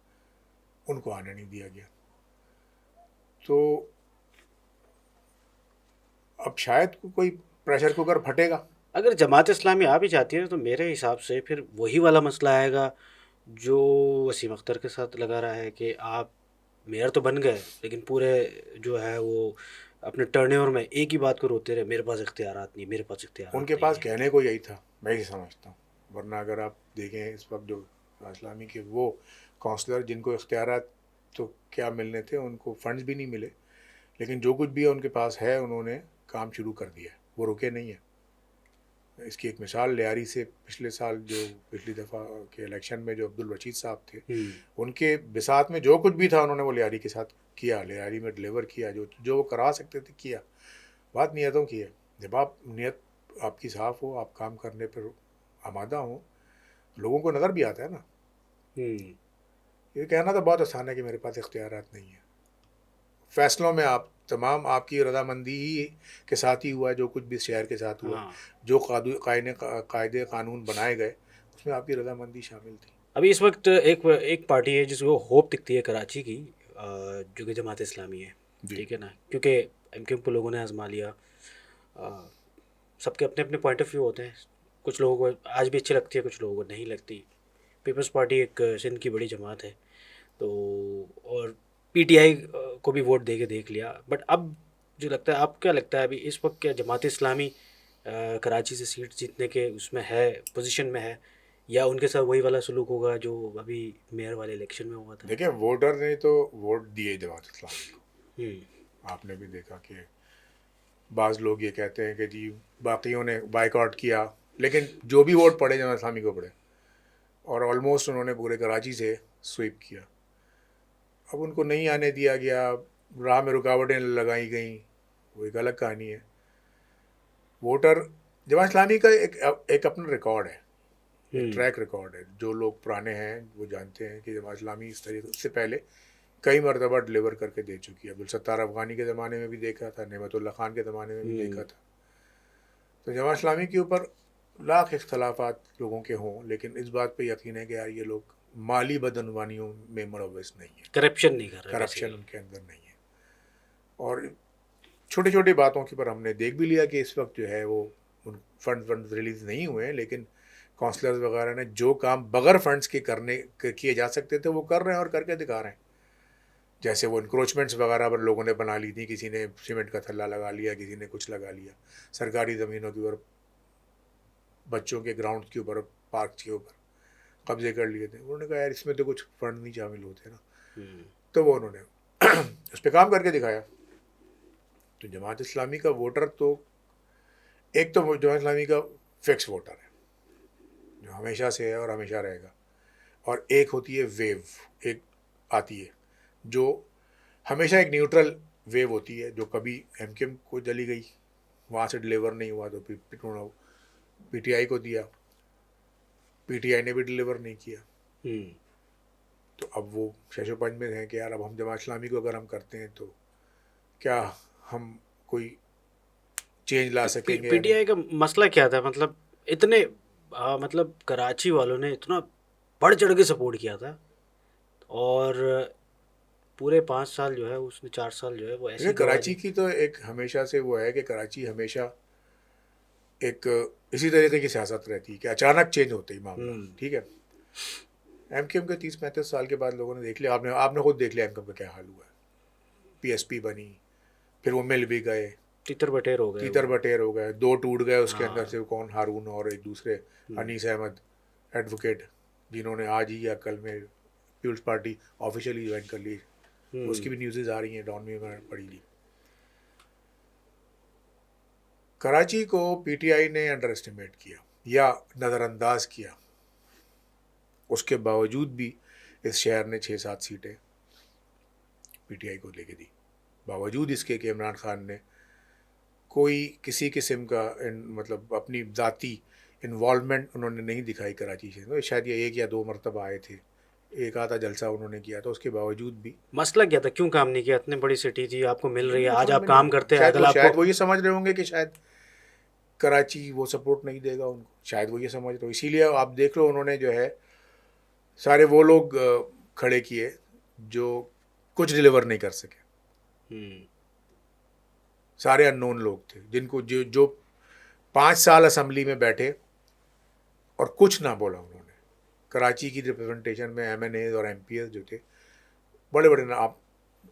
उनको आने नहीं दिया गया। तो अब शायद कोई प्रेशर कुकर फटेगा। अगर जमात इस्लामी आ भी जाती है तो मेरे हिसाब से फिर वही वाला मसला आएगा जो वसीम अख्तर के साथ लगा रहा है कि आप मेयर तो बन गए लेकिन पूरे जो है वो अपने टर्नओवर में एक ही बात को रोते रहे, मेरे पास इख्तियारात नहीं, मेरे पास इख्तियारात उनके नहीं पास है। कहने को यही था, मैं ही समझता हूँ। वरना अगर आप देखें इस वक्त जो इस्लामी के वो काउंसलर जिनको इख्तियारात तो क्या मिलने थे, उनको फंड्स भी नहीं मिले, लेकिन जो कुछ भी है उनके पास है, उन्होंने काम शुरू कर दिया है, वो रुके नहीं है। इसकी एक मिसाल लियारी से पिछले साल जो पिछली दफ़ा के इलेक्शन में जो अब्दुल रशीद साहब थे, उनके बिसात में जो कुछ भी था उन्होंने वो लियारी के साथ किया, लियारी में डिलीवर किया, जो जो वो करा सकते थे किया। बात नियतों की है। जब आप नियत आपकी साफ़ हो, आप काम करने पर आमादा हो, लोगों को नज़र भी आता है ना। ये कहना तो बहुत आसान है कि मेरे पास इख्तियारात नहीं है। फैसलों में आप तमाम आपकी रजामंदी ही के साथ ही हुआ है, जो कुछ भी शहर के साथ हुआ, हाँ, जो कायदे कानून बनाए गए, उसमें आपकी रजामंदी शामिल थी। अभी इस वक्त एक पार्टी है जिसको होप दिखती है कराची की, जो कि जमात इस्लामी है, जी ठीक है ना, क्योंकि एमक्यूएम को लोगों ने आजमा लिया। सबके अपने अपने पॉइंट ऑफ व्यू होते हैं, कुछ लोगों को आज भी अच्छी लगती है, कुछ लोगों को नहीं लगती। पीपल्स पार्टी एक सिंध की बड़ी जमात है, तो और पीटीआई को भी वोट दे के देख लिया, बट अब जो लगता है, आप क्या लगता है अभी इस वक्त क्या जमात इस्लामी कराची से सीट जीतने के उसमें है, पोजीशन में है, या उनके साथ वही वाला सलूक होगा जो अभी मेयर वाले इलेक्शन में हुआ था? देखिए, वोटर ने तो वोट दिए जमात इस्लामी को। हम्म। आपने भी देखा कि बाज़ लोग ये कहते हैं कि जी बाकियों ने बाइकआउट किया, लेकिन जो भी वोट पड़े जमात इस्लामी को पड़े, और ऑलमोस्ट उन्होंने पूरे कराची से स्वीप किया। अब उनको नहीं आने दिया गया, राह में रुकावटें लगाई गई, वो एक अलग कहानी है। वोटर जमात इस्लामी का एक अपना रिकॉर्ड है, एक ट्रैक रिकॉर्ड है। जो लोग पुराने हैं वो जानते हैं कि जमात इस्लामी इस तरीके से पहले कई मरतबा डिलीवर करके दे चुकी है। अब्दुल सत्तार अफगानी के ज़माने में भी देखा था, नेमतुल्ला खान के ज़माने में भी देखा था। तो जमात इस्लामी के ऊपर लाख इख्तलाफात लोगों के हों, लेकिन इस बात पे यकीन है कि यार ये लोग माली बदनवानियों में मुलव्वस नहीं है, करप्शन नहीं कर रहे करप्शन basically। उनके अंदर नहीं है। और छोटी छोटी बातों के पर हमने देख भी लिया कि इस वक्त जो है वो उन फंड रिलीज़ नहीं हुए हैं, लेकिन काउंसलर्स वगैरह ने जो काम बगैर फंड्स के किए जा सकते थे वो कर रहे हैं और करके दिखा रहे हैं। जैसे वो इंक्रोचमेंट्स वगैरह पर लोगों ने बना ली थी, किसी ने सीमेंट का थल्ला लगा लिया, किसी ने कुछ लगा लिया, सरकारी ज़मीनों के ऊपर, बच्चों के ग्राउंड के ऊपर, पार्क के ऊपर कब्जे कर लिए थे। उन्होंने कहा यार इसमें तो कुछ फंड नहीं शामिल होते ना, तो वो उन्होंने उस पर काम करके दिखाया। तो जमात इस्लामी का वोटर तो एक तो जमात इस्लामी का फिक्स वोटर है जो हमेशा से है और हमेशा रहेगा, और एक होती है वेव, एक आती है जो हमेशा एक न्यूट्रल वेव होती है, जो कभी एमकेएम को चली गई, वहाँ से डिलीवर नहीं हुआ तो फिर पीटीआई को दिया, पीटीआई ने भी डिलीवर नहीं किया। तो अब वो शशोपंज में हैं कि यार अब हम जमात इस्लामी को अगर हम करते हैं तो क्या हम कोई चेंज ला सकेंगे या नहीं। पीटीआई का मसला क्या था, मतलब इतने मतलब कराची वालों ने इतना बढ़ चढ़ के सपोर्ट किया था, और पूरे 5 साल जो है उसने 4 साल जो है वो ऐसी देखिए, गवा कराची दी। की तो एक हमेशा से वो है कि कराची हमेशा एक इसी तरीके की सियासत रहती है कि अचानक चेंज होते ही मामला, ठीक है। एमकेएम के 30-35 साल के बाद लोगों ने देख लिया, आपने आपने खुद देख लिया एमकेएम का क्या हाल हुआ है। पीएसपी बनी, फिर वो मिल भी गए, तितर बटेर हो गए तीतर वो। बटेर हो गए, दो टूट गए उसके अंदर हाँ। से, कौन, हारून और एक दूसरे अनीस अहमद एडवोकेट, जिन्होंने आज ही या कल में पीपल्स पार्टी ऑफिशियली ज्वाइन कर ली। उसकी भी न्यूज़ेज आ रही हैं, डॉन में मैं पढ़ी ली। कराची को पीटीआई ने अंडर एस्टिमेट किया या नज़रअंदाज किया, उसके बावजूद भी इस शहर ने 6-7 सीटें पीटीआई को लेके दी, बावजूद इसके कि इमरान खान ने कोई किसी किस्म का मतलब अपनी ज़ाती इन्वॉल्वमेंट उन्होंने नहीं दिखाई कराची से। तो शायद ये 1 या 2 मरतबा आए थे, एक आधा जलसा उन्होंने किया था, उसके बावजूद भी मसला क्या था, क्यों काम नहीं किया? इतनी बड़ी सिटी थी, आपको मिल रही है, आज समझ आप में नहीं काम आता। करते हैं, कल शायद आपको। वो ये समझ रहे होंगे कि शायद कराची वो सपोर्ट नहीं देगा उनको, शायद वो ये समझ, तो इसीलिए आप देख लो उन्होंने जो है सारे वो लोग खड़े किए जो कुछ डिलीवर नहीं कर सके। हम्म। सारे अननोन लोग थे जिनको जो जो 5 साल असेंबली में बैठे और कुछ ना बोला उन्होंने। कराची की रिप्रेजेंटेशन में एमएनए और एमपीएस जो थे बड़े बड़े ना, आप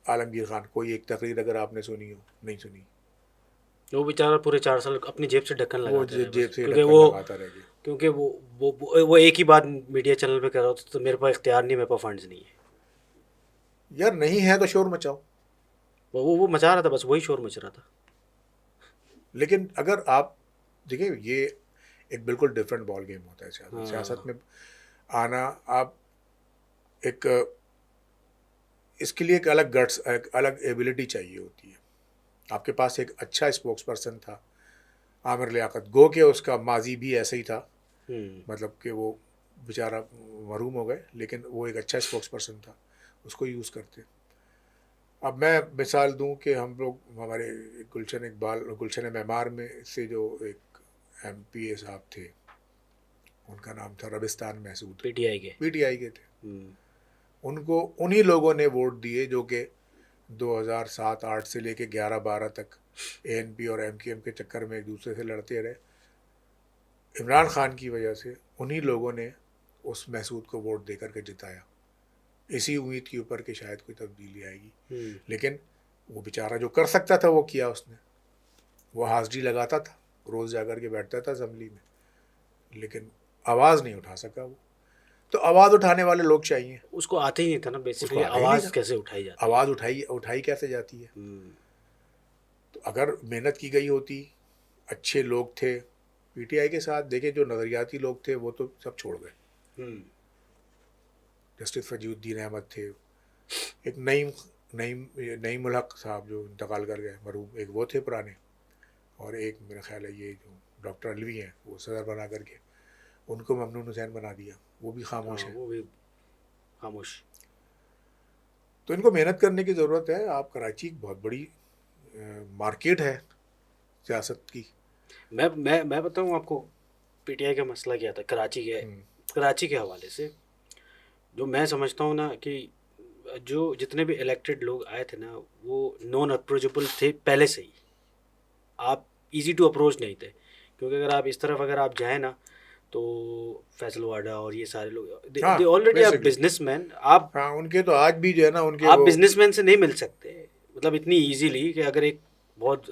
आलमगीर खान, कोई एक तकरीर अगर आपने सुनी हो, नहीं सुनी, वो बेचारा पूरे 4 साल अपनी जेब से ढक्कन वो लगाते रहे जेब बस, से क्योंकि ढक्कन वो लगाता रह गया। क्योंकि वो एक ही बात मीडिया चैनल पे कर रहा होता, तो मेरे पास इख्तियार नहीं, मेरे पास फंड्स नहीं है। यार नहीं है तो शोर मचाओ। वो मचा रहा था, बस वही शोर मच रहा था। लेकिन अगर आप देखिए, ये एक बिल्कुल डिफरेंट बॉल गेम होता है सियासत। सियासत हाँ। में आना, आप एक इसके लिए एक अलग गट्स, एक अलग एबिलिटी चाहिए होती है। आपके पास एक अच्छा स्पोक्स पर्सन था आमिर लियाकत, गो के उसका माजी भी ऐसे ही था, हम्म। मतलब कि वो बेचारा मरूम हो गए, लेकिन वो एक अच्छा स्पोक्स पर्सन था, उसको यूज़ करते। अब मैं मिसाल दूं कि हम लोग, हमारे गुलशन इकबाल, गुलशन मेमार में से जो एक एमपीए साहब थे, उनका नाम था रबिस्तान महसूद, पीटीआई के। पीटीआई के थे। हम्म। उनको उन्हीं लोगों ने वोट दिए जो कि 2007-8 से लेके 11-12 तक एएनपी और एमकेएम के चक्कर में एक दूसरे से लड़ते रहे। इमरान खान की वजह से उन्हीं लोगों ने उस महसूद को वोट दे करके जिताया, इसी उम्मीद के ऊपर कि शायद कोई तब्दीली आएगी। हम्म। लेकिन वो बेचारा जो कर सकता था वो किया उसने। वो हाजिरी लगाता था, रोज़ जाकर के बैठता था असम्बली में, लेकिन आवाज़ नहीं उठा सका वो। तो आवाज़ उठाने वाले लोग चाहिए। उसको आते ही नहीं था ना, उसको बेसिकली आता ही नहीं आवाज़ था, कैसे उठाई जाती है। आवाज़ उठाई उठाई कैसे जाती है। हम्म। तो अगर मेहनत की गई होती, अच्छे लोग थे पीटीआई के साथ, देखे जो नज़रियाती लोग थे वो तो सब छोड़ गए। हम्म। जस्टिस फजीउद्दीन अहमद थे, एक नईम नईम नईम उल हक साहब जो इंतकाल कर गए मरूम, एक वो थे पुराने, और एक मेरा ख्याल है ये जो डॉक्टर अलवी हैं वो सदर बना करके, उनको ममनून हुसैन बना दिया, वो भी हाँ, खामोश है। वो भी खामोश। तो इनको मेहनत करने की ज़रूरत है। आप कराची एक बहुत बड़ी मार्केट है सियासत की। मैं बताऊँ आपको, पीटीआई का मसला क्या था हम्म, कराची के हवाले से। जो मैं समझता हूँ ना कि जो जितने भी इलेक्टेड लोग आए थे ना, वो नॉन अप्रोचेबल थे पहले से ही। आप इजी टू अप्रोच नहीं थे, क्योंकि अगर आप इस तरफ अगर आप जाएँ ना, तो फैसल वाडा और ये सारे लोग हाँ दे ऑलरेडी आप बेसिकली, बिजनेसमैन। हाँ उनके तो आज भी जो है ना उनके आप वो, बिजनेसमैन से नहीं मिल सकते, मतलब इतनी इजीली, कि अगर एक बहुत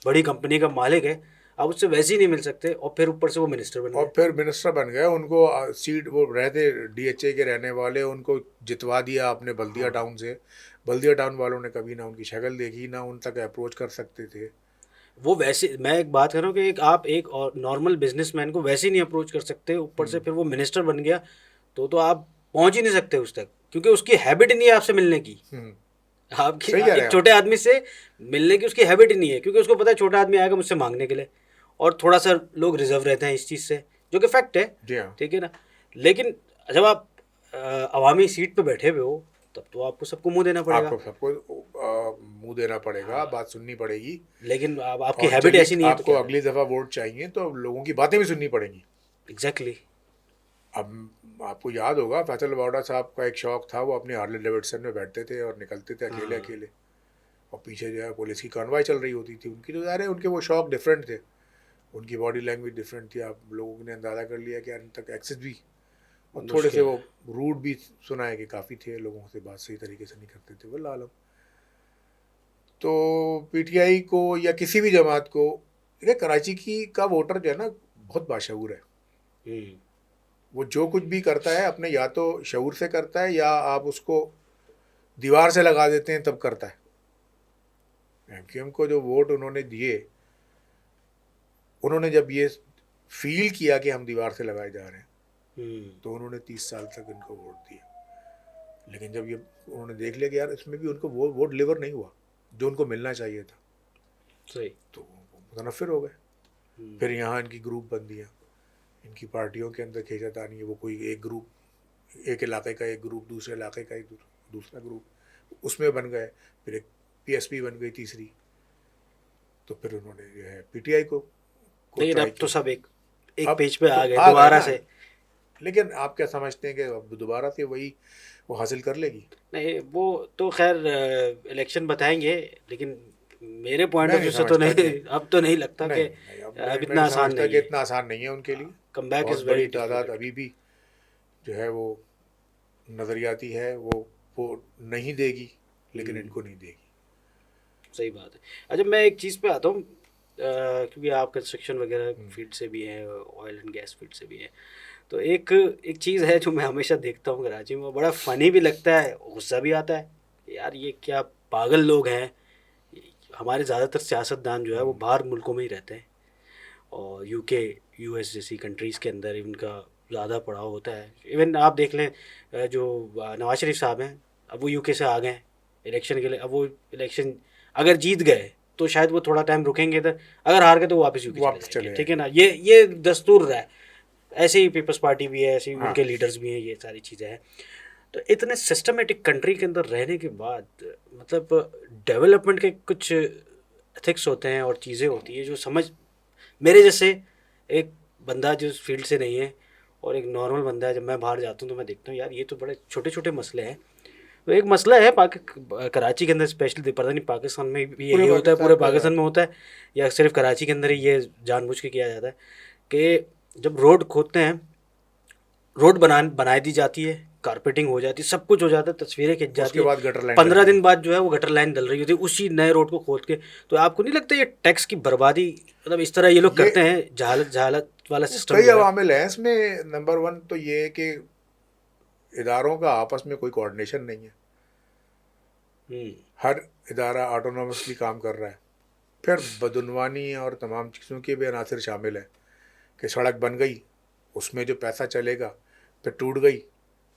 बड़ी कंपनी का मालिक है, आप उससे वैसे ही नहीं मिल सकते, और फिर ऊपर से वो मिनिस्टर बन और गए। फिर मिनिस्टर बन गए। उनको सीट, वो रहते डीएचए के रहने वाले, उनको जितवा दिया आपने बल्दिया हाँ। टाउन से। बल्दिया टाउन वालों ने कभी ना उनकी शक्ल देखी, ना उन तक अप्रोच कर सकते थे। वो वैसे, मैं एक बात कर रहा हूँ कि एक आप एक और नॉर्मल बिजनेसमैन को वैसे ही नहीं अप्रोच कर सकते, ऊपर से हम्म, फिर वो मिनिस्टर बन गया, तो आप पहुंच ही नहीं सकते उस तक, क्योंकि उसकी हैबिट नहीं है आपसे मिलने की। हम्म, आपकी सही कह रहे एक हैं आप। छोटे आदमी से मिलने की उसकी हैबिट ही नहीं है, क्योंकि उसको पता है छोटा आदमी आएगा मुझसे मांगने के लिए, और थोड़ा सा लोग रिजर्व रहते हैं इस चीज़ से, जो कि फैक्ट है। जी हाँ, ठीक है ना। लेकिन जब आप अवामी सीट पे बैठे हुए हो, तब तो आपको सबको मुंह देना पड़ेगा। आपको सबको मुंह देना पड़ेगा, हाँ। बात सुननी पड़ेगी। लेकिन अब आपकी और हैबिट चलिए, ऐसी नहीं है, तो आपको क्या अगली करें। दफ़ा वोट चाहिए तो लोगों की बातें भी सुननी पड़ेंगी। एग्जैक्टली। अब आपको याद होगा फैसल वाडा साहब का एक शौक था, वो अपनी हार्ले डेविडसन में बैठते थे और निकलते थे अकेले हाँ। अकेले, और पीछे जो है पुलिस की कार्रवाई चल रही होती थी उनकी। तो ज़ाहिर है उनके वो शौक डिफरेंट थे, उनकी बॉडी लैंग्वेज डिफरेंट थी। आप लोगों ने अंदाज़ा कर लिया कि उन तक एक्सेस भी, और थोड़े से मुश्किल वो है। रूड भी सुना है कि काफ़ी थे, लोगों से बात सही तरीके से नहीं करते थे, वल्लाह आलम। तो पीटीआई को या किसी भी जमात को, देखिए कराची की का वोटर जो है ना बहुत बाशऊर है। हम्म। वो जो कुछ भी करता है अपने या तो शऊर से करता है, या आप उसको दीवार से लगा देते हैं तब करता है। एमक्यूएम को जो वोट उन्होंने दिए, उन्होंने जब ये फील किया कि हम दीवार से लगाए जा रहे हैं, हम्म। तो उन्होंने 30 साल तक इनको वोट दिया। लेकिन जब ये उन्होंने देख लिया कि यार इसमें भी उनको वो वोट डिलीवर नहीं हुआ जो उनको मिलना चाहिए था, सही। तो वो मुतनफ़िर हो गए। हम्म। फिर यहाँ इनकी ग्रुप बंदियाँ, इनकी पार्टियों के अंदर खींचातानी है। वो कोई एक ग्रुप, एक इलाके का एक ग्रुप, दूसरे इलाके का एक दूसरा ग्रुप, उसमें बन गए। फिर एक पीएसपी बन गई तीसरी। तो फिर उन्होंने जो है पीटीआई को को लेकिन ट्राई अब तो किया। सब एक अब पेज पे तो आ गए आ गए दोबारा ना, से। लेकिन आप क्या समझते हैं कि अब दोबारा से वही वो हासिल कर लेगी? नहीं, वो तो खैर इलेक्शन बताएंगे, लेकिन मेरे पॉइंट मैं ऑफ नहीं व्यू से तो समझता नहीं, कि, अब तो नहीं लगता कि नहीं नहीं, अब अब मैं नहीं इतना आसान समझता नहीं कि है। इतना आसान नहीं है उनके लिए। कम बैक बहुत इज़ वेरी बड़ी तादाद डिफिकल्ट। अभी भी जो है वो नज़रियाती है, वो नहीं देगी, लेकिन हम्म, इनको नहीं देगी। सही बात है। अच्छा, मैं एक चीज़ पे आता हूँ, क्योंकि आप कंस्ट्रक्शन वगैरह हम्म, फील्ड से भी हैं, ऑयल एंड गैस फील्ड से भी हैं, तो एक एक चीज़ है जो मैं हमेशा देखता हूँ कराची में, बड़ा फ़नी भी लगता है, गुस्सा भी आता है कि यार ये क्या पागल लोग हैं। हमारे ज़्यादातर सियासतदान जो है वो हम्म, बाहर मुल्कों में ही रहते हैं, और यूके यूएस जैसी कंट्रीज़ के अंदर इनका ज़्यादा पड़ाव होता है। इवन आप देख लें, जो नवाज शरीफ साहब हैं, अब वो यूके से आ गए हैं इलेक्शन के लिए। अब वो इलेक्शन अगर जीत गए तो शायद वो थोड़ा टाइम रुकेंगे इधर, अगर हार गए तो वो वापस यूके चले वापस जाएंगे, चले ठीक है आएंगे। ना। ये दस्तूर रहा है। ऐसे ही पीपल्स पार्टी भी है, ऐसे ही हाँ, उनके लीडर्स भी हैं, ये सारी चीज़ें हैं। तो इतने सिस्टमेटिक कंट्री के अंदर रहने के बाद, मतलब डेवलपमेंट के कुछ एथिक्स होते हैं और चीज़ें होती है जो समझ, मेरे जैसे एक बंदा जो इस फील्ड से नहीं है और एक नॉर्मल बंदा है, जब मैं बाहर जाता हूँ तो मैं देखता हूँ यार ये तो बड़े छोटे छोटे मसले हैं। तो एक मसला है कराची के अंदर स्पेशली, पता नहीं पाकिस्तान में भी पूरे यही होता है, पूरे पाकिस्तान पे पाकिस्तान में होता है या सिर्फ कराची के अंदर ही ये जानबूझ के किया जाता है कि जब रोड खोदते हैं, रोड बनाई दी जाती है, कारपेटिंग हो जाती है, सब कुछ हो जाता है, तस्वीरें खिंच जाती उसके है, बाद गटर लाइन 15 डलती दिन है। बाद जो है वो गटर लाइन डल रही होती है उसी नए रोड को खोद के। तो आपको नहीं लगता ये टैक्स की बर्बादी, मतलब इस तरह ये लोग ये करते हैं, जहालत जहालत वाला सिस्टम कई जो है। अवामिल हैं इसमें। नंबर वन तो ये है कि इदारों का आपस में कोई कोऑर्डिनेशन नहीं है। हम्म। हर इदारा ऑटोनोमसली काम कर रहा है। फिर बदउनवानी और तमाम चीज़ों के भी अनासर शामिल हैं कि सड़क बन गई, उसमें जो पैसा चलेगा, फिर टूट गई,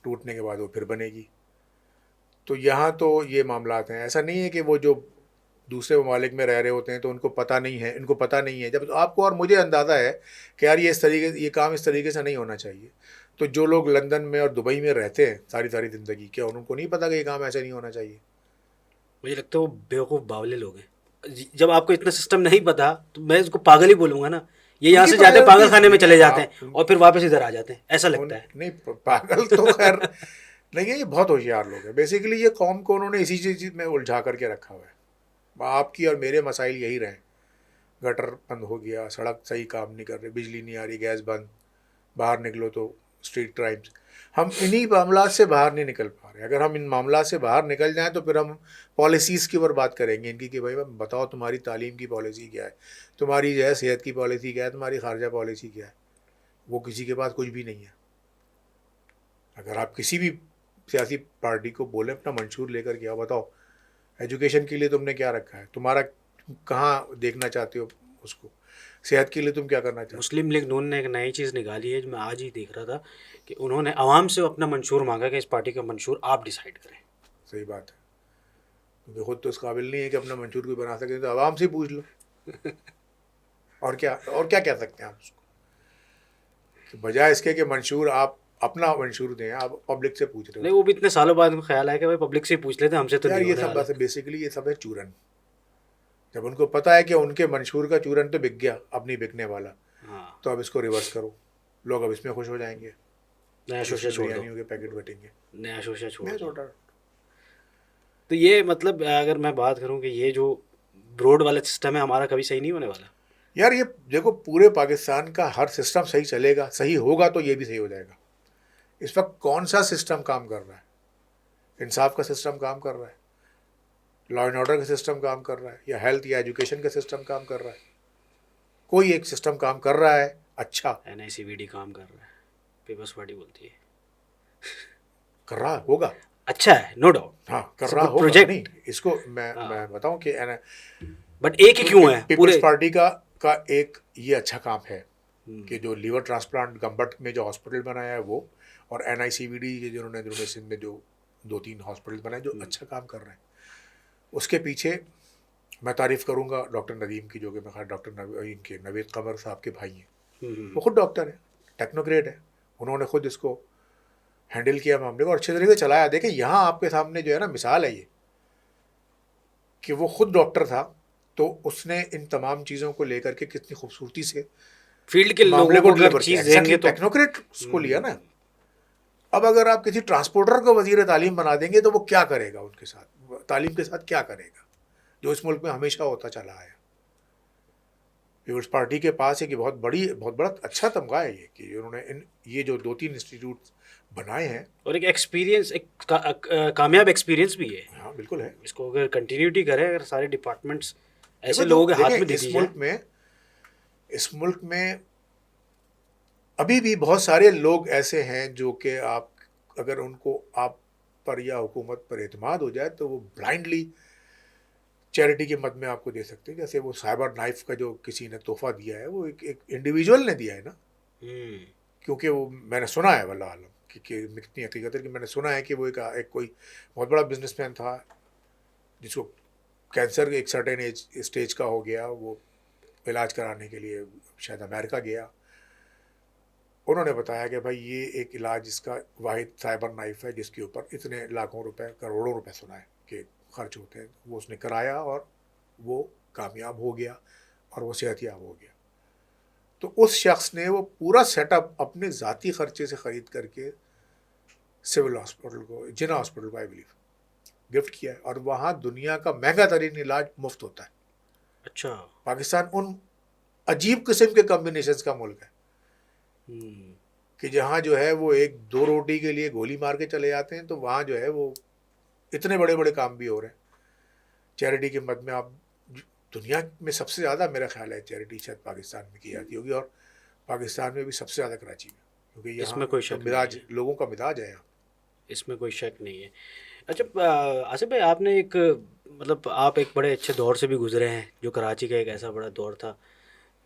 टूटने के बाद वो फिर बनेगी। तो यहाँ तो ये मामलात हैं। ऐसा नहीं है कि वो जो दूसरे ममालिक में रह रहे होते हैं तो उनको पता नहीं है, इनको पता नहीं है। जब आपको और मुझे अंदाज़ा है कि यार ये काम इस तरीके से नहीं होना चाहिए, तो जो लोग लंदन में और दुबई में रहते हैं सारी सारी ज़िंदगी, क्या उनको नहीं पता कि ये काम ऐसे नहीं होना चाहिए? मुझे लगता है वो बेवकूफ़ बावले लोग हैं। जब आपको इतना सिस्टम नहीं पता तो मैं इसको पागल ही बोलूँगा ना। ये यहाँ उनकी से जाते हैं पागल प्रायोरिटीज़ खाने में नहीं है। चले जाते हैं आप और फिर वापस इधर आ जाते हैं, ऐसा लगता उन है। नहीं, पागल तो खैर नहीं है, ये बहुत होशियार लोग हैं। बेसिकली ये कौम को उन्होंने इसी चीज़ में उलझा करके रखा हुआ है। आपकी और मेरे मसाइल यही रहे। गटर बंद हो गया, सड़क सही काम नहीं कर रही, बिजली नहीं आ रही, गैस बंद, बाहर निकलो तो स्ट्रीट क्राइम्स। हम इन्हीं मामला से बाहर नहीं निकल पा रहे। अगर हम इन मामला से बाहर निकल जाएं तो फिर हम पॉलिसीज़ की ऊपर बात करेंगे इनकी कि भाई बताओ तुम्हारी तालीम की पॉलिसी क्या है, तुम्हारी जो है सेहत की पॉलिसी क्या है, तुम्हारी खारजा पॉलिसी क्या है। वो किसी के पास कुछ भी नहीं है। अगर आप किसी भी सियासी पार्टी को बोलें अपना मंशूर लेकर के आओ, बताओ एजुकेशन के लिए तुमने क्या रखा है, तुम्हारा कहाँ देखना चाहते हो उसको, सेहत के लिए तुम क्या करना चाहते मुस्लिम लीग नून ने एक नई चीज़ निकाली है जो मैं आज ही देख रहा था, कि उन्होंने आवाम से अपना मंशूर मांगा कि इस पार्टी का मंशूर आप डिसाइड करें। हो? सही बात है, क्योंकि खुद तो इस काबिल नहीं है कि अपना मंशूर कोई बना सके, तो आवाम से पूछ लो। और क्या कह सकते हैं आप उसको, कि बजाय इसके कि मंशूर आप अपना मंशूर दें, आप पब्लिक से पूछ रहे हो नहीं, उसको। वो भी इतने सालों बाद उनको ख्याल आया कि भाई पब्लिक से ही पूछ लेते हैं, हमसे तो यार नहीं ये होने सब वाला। बस बेसिकली ये सब है चूरन। जब उनको पता है कि उनके मंशूर का चूरन तो बिक गया, अब नहीं बिकने वाला, हाँ, तो अब इसको रिवर्स करो, लोग अब इसमें खुश हो जाएंगे, नया अब शोशा इसमें छोड़ दो, बिरयानियों के पैकेट बटेंगे। नया शोशा छोड़ मैं दो। छोटा। तो ये मतलब अगर मैं बात करूँ कि ये जो ब्रॉड वाला सिस्टम है हमारा, कभी सही नहीं होने वाला। यार ये देखो, पूरे पाकिस्तान का हर सिस्टम सही चलेगा, सही होगा तो ये भी सही हो जाएगा। इस वक्त कौन सा सिस्टम काम कर रहा है? इंसाफ का सिस्टम काम कर रहा है, लॉ एंड ऑर्डर का सिस्टम काम कर रहा है, या हेल्थ या एजुकेशन का सिस्टम काम कर रहा है? कोई एक सिस्टम काम कर रहा है अच्छा, NICVD काम कर रहा है, पीपल्स पार्टी बोलती है। कर रहा होगा। अच्छा है, नो डाउट। हाँ, कर इट्स अ रहा गुड होगा। नहीं, प्रोजेक्ट। इसको मैं हाँ, मैं बताऊं कि बट एक ही क्यों है पीपल्स पूरे। पार्टी का एक ये अच्छा काम है हम्म, कि जो लीवर ट्रांसप्लांट गम्बट में जो हॉस्पिटल बनाया है वो, और NICVD के जिन्होंने सिंध में जो 2-3 हॉस्पिटल बनाए, जो अच्छा काम कर रहे हैं, उसके पीछे मैं तारीफ़ करूंगा डॉक्टर नदीम की, जो कि मैं डॉक्टर इनके नवेद कमर साहब के भाई हैं। वो खुद डॉक्टर है, टेक्नोक्रेट है, उन्होंने खुद इसको हैंडल किया मामले को और अच्छे तरीके से चलाया। देखें यहाँ आपके सामने जो है ना मिसाल है ये, कि वो खुद डॉक्टर था, तो उसने इन तमाम चीज़ों को लेकर के कितनी खूबसूरती से फील्ड के मामले लोगों को को अगर डिलीवर किया। चीज़ देंगे एग्जैक्टली, तो टेक्नोक्रेट को लिया ना। अब अगर आप किसी ट्रांसपोर्टर को वजीर तालीम बना देंगे तो वो क्या करेगा उनके साथ, तालीम के साथ क्या करेगा, जो इस मुल्क में हमेशा होता चला आया। पीपल्स पार्टी के पास एक बहुत बड़ा अच्छा तमगा है ये कि उन्होंने ये जो 2-3 इंस्टीट्यूट बनाए हैं। और एक एक्सपीरियंस, एक कामयाब एक्सपीरियंस भी है। हाँ बिल्कुल है। इसको अगर कंटिन्यूटी करें, अगर सारे डिपार्टमेंट्स देखो ऐसे जो लोगों के हाथ देखें में दे दी जाए। इस मुल्क में अभी भी बहुत सारे लोग ऐसे हैं जो कि आप अगर उनको आप पर या हुकूमत पर एतमाद हो जाए तो वो ब्लाइंडली चैरिटी के मद में आपको दे सकते हैं। जैसे वो साइबर नाइफ का जो किसी ने तोहफा दिया है, वो एक इंडिविजुअल ने दिया है ना। क्योंकि वो मैंने सुना है वल्लाह आलम कि कितनी हकीकत है कि मैंने सुना है कि वो एक कोई बहुत बड़ा बिजनेसमैन था जिसको कैंसर एक सर्टेन एज स्टेज का हो गया। वो इलाज कराने के लिए शायद अमेरिका गया। उन्होंने बताया कि भाई ये एक इलाज इसका वाहिद साइबर नाइफ है जिसके ऊपर इतने लाखों रुपए, करोड़ों रुपए सुना है कि खर्च होते हैं। वो उसने कराया और वो कामयाब हो गया और वो सेहतयाब हो गया। तो उस शख्स ने वो पूरा सेटअप अपने ज़ाती खर्चे से ख़रीद करके सिविल हॉस्पिटल को, जिना हॉस्पिटल को आई बिलीव गिफ्ट किया है। और वहाँ दुनिया का महंगा तरीन इलाज मुफ्त होता है। अच्छा। पाकिस्तान उन अजीब किस्म के कॉम्बिनेशंस का मुल्क है कि जहाँ जो है वो एक दो रोटी के लिए गोली मार के चले जाते हैं, तो वहाँ जो है वो इतने बड़े बड़े काम भी हो रहे हैं चैरिटी के मद में। आप दुनिया में सबसे ज़्यादा मेरा ख्याल है चैरिटी शायद पाकिस्तान में की जाती होगी, और पाकिस्तान में भी सबसे ज़्यादा कराची में, क्योंकि यहाँ इसमें कोई का शक नहीं मिजाज, है। लोगों का मिजाज है यहाँ। इसमें कोई शक नहीं है। अच्छा, आसिफ भाई, आपने एक, मतलब आप एक बड़े अच्छे दौर से भी गुजरे हैं, जो कराची का एक ऐसा बड़ा दौर था।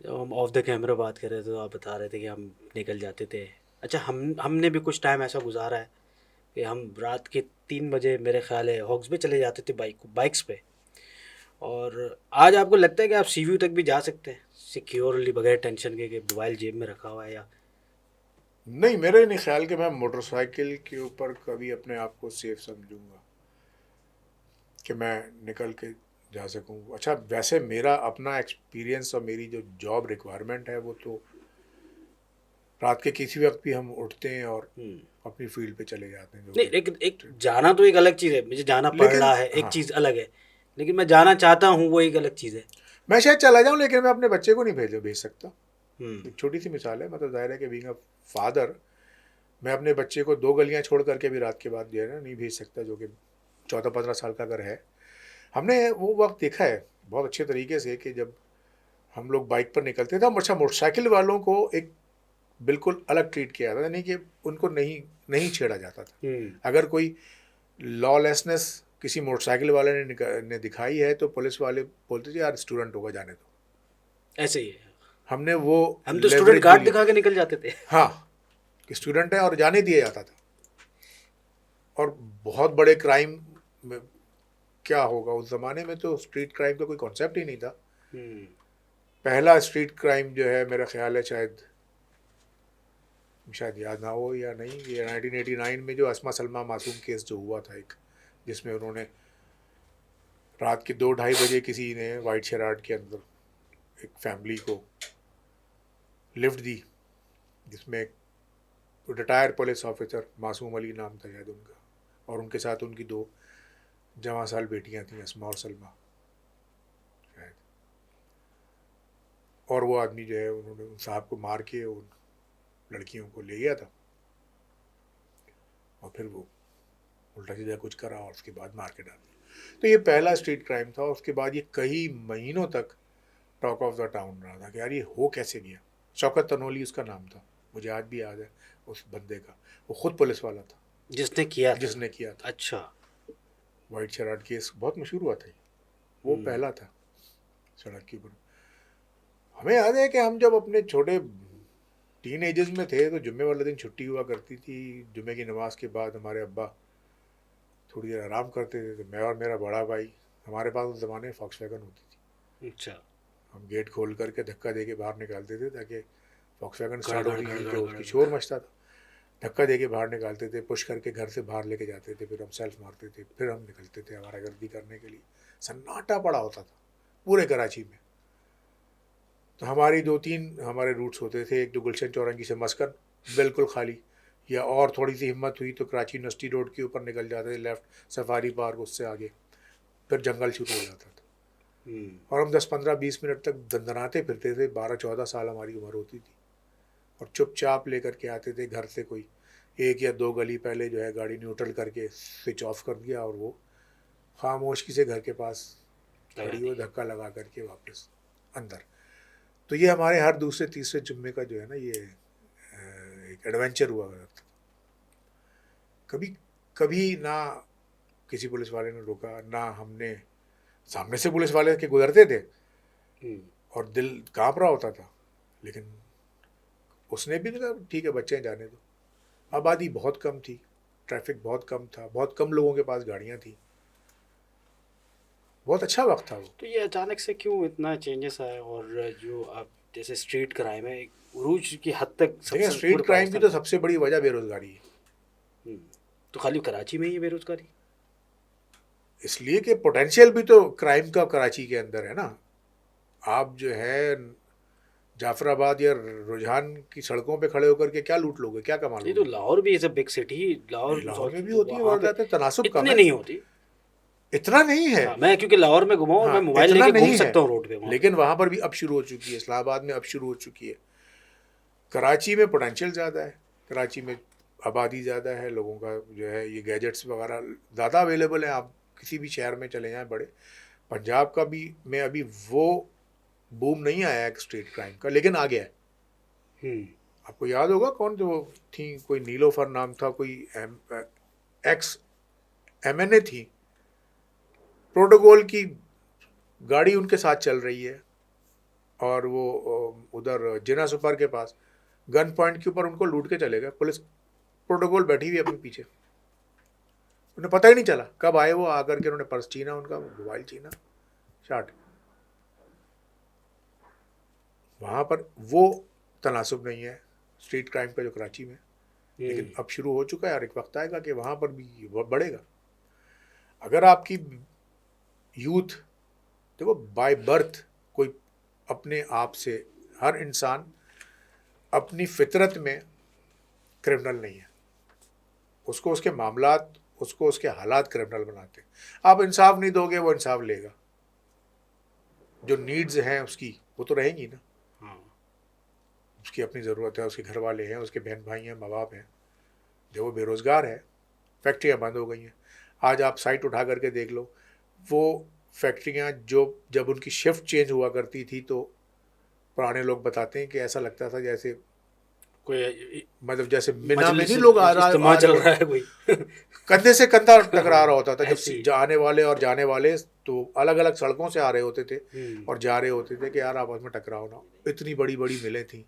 जब हम ऑफ द कैमरा बात कर रहे थे तो आप बता रहे थे कि हम निकल जाते थे। अच्छा, हमने भी कुछ टाइम ऐसा गुजारा है कि हम रात के 3 बजे मेरे ख्याल है हॉक्स पे चले जाते थे बाइक्स पे। और आज आपको लगता है कि आप सीव्यू तक भी जा सकते हैं सिक्योरली, बगैर टेंशन के कि मोबाइल जेब में रखा हुआ है? या नहीं, मेरे नहीं ख्याल कि मैं मोटरसाइकिल के ऊपर कभी अपने आप को सेफ समझूंगा कि मैं निकल के जा सकूं। अच्छा, वैसे मेरा अपना एक्सपीरियंस और मेरी जो जॉब रिक्वायरमेंट है वो तो रात के किसी वक्त भी हम उठते हैं और अपनी फील्ड पे चले जाते हैं, जो नहीं, कि लेकिन एक जाना तो एक अलग चीज़ है, मुझे जाना पड़ लेकिन रहा है एक हाँ, चीज़ अलग है, लेकिन मैं जाना चाहता हूँ वो एक अलग चीज़ है। मैं शायद चला जाऊं लेकिन मैं अपने बच्चे को नहीं भेज सकता। हम्म। एक छोटी सी मिसाल है, मतलब जाहिर है कि बीइंग अ फादर मैं अपने बच्चे को 2 गलियां छोड़ करके भी रात के बाद जो है ना नहीं भेज सकता, जो कि 14-15 साल का अगर है। हमने वो वक्त देखा है बहुत अच्छे तरीके से कि जब हम लोग बाइक पर निकलते थे, अच्छा मोटरसाइकिल वालों को एक बिल्कुल अलग ट्रीट किया जाता था, नहीं कि उनको नहीं नहीं छेड़ा जाता था। अगर कोई लॉलेसनेस किसी मोटरसाइकिल वाले ने दिखाई है तो पुलिस वाले बोलते थे यार स्टूडेंट होगा, जाने दो। ऐसे ही है। हमने वो हम तो स्टूडेंट लेवरेज भी कार्ड लिया। दिखा के निकल जाते थे। हाँ, कि स्टूडेंट है और जाने दिया जाता था। और बहुत बड़े क्राइम में क्या होगा उस ज़माने में, तो स्ट्रीट क्राइम का कोई कॉन्सेप्ट ही नहीं था। पहला स्ट्रीट क्राइम जो है मेरा ख्याल है शायद याद ना हो या नहीं, ये 1989 में जो अस्मा सलमा मासूम केस जो हुआ था एक, जिसमें उन्होंने रात के 2-2:30 बजे किसी ने वाइट शराट के अंदर एक फैमिली को लिफ्ट दी, जिसमें एक रिटायर्ड पुलिस ऑफिसर मासूम अली नाम था शायद उनका, और उनके साथ उनकी 2 जवां साल बेटियां थीं, अस्मा और सलमा शायद। और वो आदमी जो है उन्होंने उन साहब को मार के उन लड़कियों को ले गया था, और फिर वो उल्टा सीधा कुछ करा और उसके बाद मार के डाल दिया। तो ये पहला स्ट्रीट क्राइम था। उसके बाद ये कई महीनों तक टॉक ऑफ द टाउन रहा था कि यार ये हो कैसे गया। शौकत तनोली उसका नाम था, मुझे आज भी याद है उस बंदे का। वो खुद पुलिस वाला था जिसने किया था। जिसने किया था। अच्छा। वाइट शराट केस बहुत मशहूर हुआ था, वो पहला था सड़क के ऊपर। हमें याद है कि हम जब अपने छोटे टीन एजेस में थे तो जुम्मे वाले दिन छुट्टी हुआ करती थी। जुम्मे की नमाज के बाद हमारे अब्बा थोड़ी देर आराम करते थे, तो मैं और मेरा बड़ा भाई, हमारे पास उस ज़माने में फॉक्सवैगन होती थी। अच्छा। हम गेट खोल करके धक्का दे के बाहर निकालते थे, ताकि फॉक्सवैगन गड़ स्टार्ट गड़ होती गड़ थी गड़ तो गड़ उसकी गड़। शोर मचता था। धक्का दे के बाहर निकालते थे, पुश करके घर से बाहर लेके जाते थे, फिर हम सेल्फ मारते थे, फिर हम निकलते थे आवारागर्दी करने के लिए। सन्नाटा पड़ा होता था पूरे कराची में। तो हमारी 2-3 हमारे रूट्स होते थे, एक तो गुलशन चौरंगी से मस्कन बिल्कुल खाली, या और थोड़ी सी हिम्मत हुई तो कराची यूनिवर्सिटी रोड के ऊपर निकल जाते थे, लेफ्ट सफारी पार्क, उससे आगे फिर जंगल शुरू हो जाता था। और हम 10-15-20 मिनट तक दंदनाते फिरते थे। 12-14 साल हमारी उम्र होती थी, और चुपचाप लेकर के आते थे घर से, कोई 1 या 2 गली पहले जो है गाड़ी न्यूट्रल करके स्विच ऑफ कर दिया, और वो खामोशी से घर के पास खड़ी हो, धक्का लगा करके वापस अंदर। तो ये हमारे हर दूसरे तीसरे जुम्मे का जो है ना, ये एक एडवेंचर हुआ करता था। कभी कभी ना किसी पुलिस वाले ने रोका, ना हमने, सामने से पुलिस वाले के गुजरते थे और दिल कांप रहा होता था, लेकिन उसने भी नहीं कहा ठीक है बच्चे हैं, जाने दो। आबादी बहुत कम थी, ट्रैफिक बहुत कम था, बहुत कम लोगों के पास गाड़ियाँ थी, बहुत अच्छा वक्त था वो। तो ये अचानक से क्यों इतना चेंजेस आया, और जो आप जैसे स्ट्रीट क्राइम है एक उरूज की हद तक देखिए, सबसे स्ट्रीट पूरे क्राइम की पाकिस्तान तो में? सबसे बड़ी वजह बेरोजगारी है। तो खाली कराची में ही है बेरोजगारी? इसलिए कि पोटेंशियल भी तो क्राइम का कराची के अंदर है ना। आप जो है जाफराबाद या रुझान की सड़कों पे खड़े होकर के क्या लूट लोगे, क्या कमा ये तो लोगे? लाहौर भी is a big city, Lahore Lahore में भी तो होती है वहाँ पे वारदातें, तनासुब कम इतनी है, नहीं होती। इतना नहीं है। हाँ, मैं क्योंकि लाहौर में घुमा हूँ और मैं हाँ, मोबाइल इतना लेके घूम नहीं है, सकता हूँ रोड पे वहाँ पे। लेकिन वहाँ पर भी अब शुरू हो चुकी है, इस्लामाबाद में अब शुरू हो चुकी है। कराची में पोटेंशियल ज़्यादा है, कराची में आबादी ज़्यादा है, लोगों का जो है ये गैजेट्स वगैरह ज़्यादा अवेलेबल हैं। आप किसी भी शहर में चले जाएं बड़े, पंजाब का भी में अभी वो बूम नहीं आया है स्ट्रीट क्राइम का, लेकिन आ गया है। आपको याद होगा कौन जो थी, कोई नीलोफर नाम था, कोई एक्स MNA थी, प्रोटोकॉल की गाड़ी उनके साथ चल रही है, और वो उधर जिना सुपर के पास गन पॉइंट के ऊपर उनको लूट के चले गए। पुलिस प्रोटोकॉल बैठी हुई अपने पीछे, उन्हें पता ही नहीं चला कब आए वो, आकर के उन्होंने पर्स छीना, उनका मोबाइल छीना, शाट। वहाँ पर वो तनासुब नहीं है स्ट्रीट क्राइम का जो कराची में, लेकिन अब शुरू हो चुका है, और एक वक्त आएगा कि वहाँ पर भी बढ़ेगा। अगर आपकी यूथ, देखो बाय बर्थ कोई अपने आप से, हर इंसान अपनी फितरत में क्रिमिनल नहीं है, उसको उसके मामलात, उसको उसके हालात क्रिमिनल बनाते हैं। आप इंसाफ नहीं दोगे, वो इंसाफ लेगा, जो नीड्स हैं उसकी वो तो रहेंगी ना। उसकी अपनी ज़रूरत है, उसके घर वाले हैं, उसके बहन भाई हैं, माँ बाप हैं। जब वो बेरोज़गार है, फैक्ट्रियाँ बंद हो गई हैं। आज आप साइट उठा करके देख लो, वो फैक्ट्रियाँ जो जब उनकी शिफ्ट चेंज हुआ करती थी, तो पुराने लोग बताते हैं कि ऐसा लगता था जैसे कोई मतलब जैसे मिना में मजलिस नहीं लोग आ इज्तिमा चल रहे रहा है कोई। कंधे से कंधा टकरा रहा होता था, ऐसे जब आने वाले और जाने वाले तो अलग अलग सड़कों से आ रहे होते थे और जा रहे होते थे कि यार आपस में टकराओ ना। इतनी बड़ी बड़ी मिलें थी,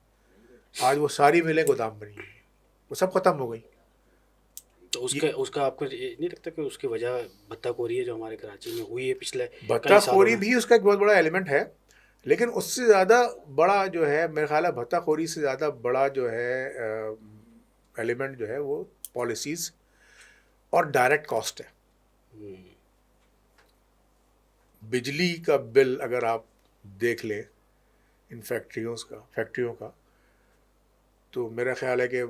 आज वो सारी मिलें गोदाम बनी हुई हैं, वो सब खत्म हो गई। तो उसका उसका आपको ये नहीं लगता कि उसकी वजह भत्ताखोरी है जो हमारे कराची में हुई है पिछले कई सालों भत्ताखोरी में? भी उसका एक बहुत बड़ा एलिमेंट है, लेकिन उससे ज़्यादा बड़ा जो है मेरे ख्याल है, भत्ताखोरी से ज़्यादा बड़ा जो है एलिमेंट जो है वो पॉलिसीज़ और डायरेक्ट कॉस्ट है। बिजली का बिल अगर आप देख लें इन फैक्ट्रियों का, तो मेरा ख्याल है कि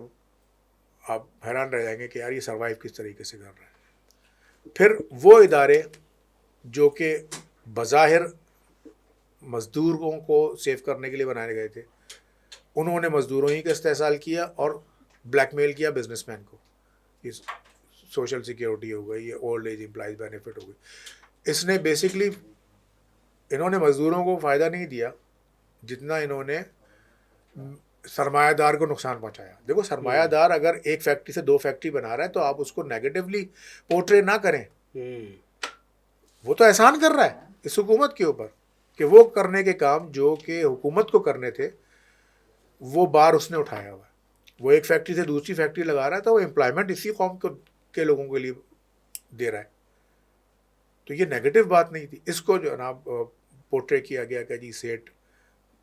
आप हैरान रह जाएंगे कि यार ये सर्वाइव किस तरीके से कर रहा है। फिर वो इदारे जो कि बज़ाहिर मज़दूरों को सेव करने के लिए बनाए गए थे, उन्होंने मज़दूरों ही का इस्तेहसाल किया और ब्लैकमेल किया बिजनेसमैन को। ये सोशल सिक्योरिटी हो गई, ये ओल्ड एज एम्प्लॉइज बेनिफिट हो गई। इसने बेसिकली, इन्होंने मज़दूरों को फ़ायदा नहीं दिया जितना इन्होंने सरमायादार को नुकसान पहुंचाया। देखो, सरमायादार अगर एक फैक्ट्री से 2 फैक्ट्री बना रहा है तो आप उसको नेगेटिवली पोर्ट्रे ना करें। वो तो एहसान कर रहा है इस हुकूमत के ऊपर कि वो करने के काम जो कि हुकूमत को करने थे, वो बार उसने उठाया हुआ है। वो एक फैक्ट्री से दूसरी फैक्ट्री लगा रहा है, तो वो एम्प्लॉयमेंट इसी कौम के लोगों के लिए दे रहा है। तो ये नेगेटिव बात नहीं थी। इसको जो है ना पोर्ट्रे किया गया कि जी सेठ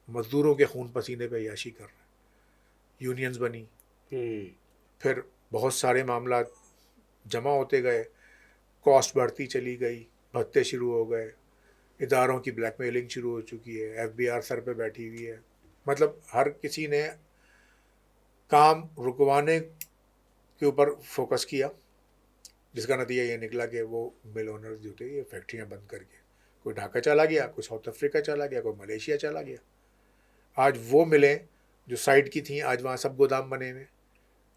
मज़दूरों के खून पसीने पे अय्याशी कर रहा है, यूनियंस बनी, फिर बहुत सारे मामला जमा होते गए, कॉस्ट बढ़ती चली गई, भत्ते शुरू हो गए, इदारों की ब्लैकमेलिंग शुरू हो चुकी है, FBI सर पे बैठी हुई है। मतलब हर किसी ने काम रुकवाने के ऊपर फोकस किया, जिसका नतीजा ये निकला कि वो मिल ओनर्स जो थे ये फैक्ट्रियाँ बंद करके कोई ढाका चला गया, कोई साउथ अफ्रीका चला गया, कोई मलेशिया चला गया। आज वो मिलें जो साइड की थी, आज वहाँ सब गोदाम बने हुए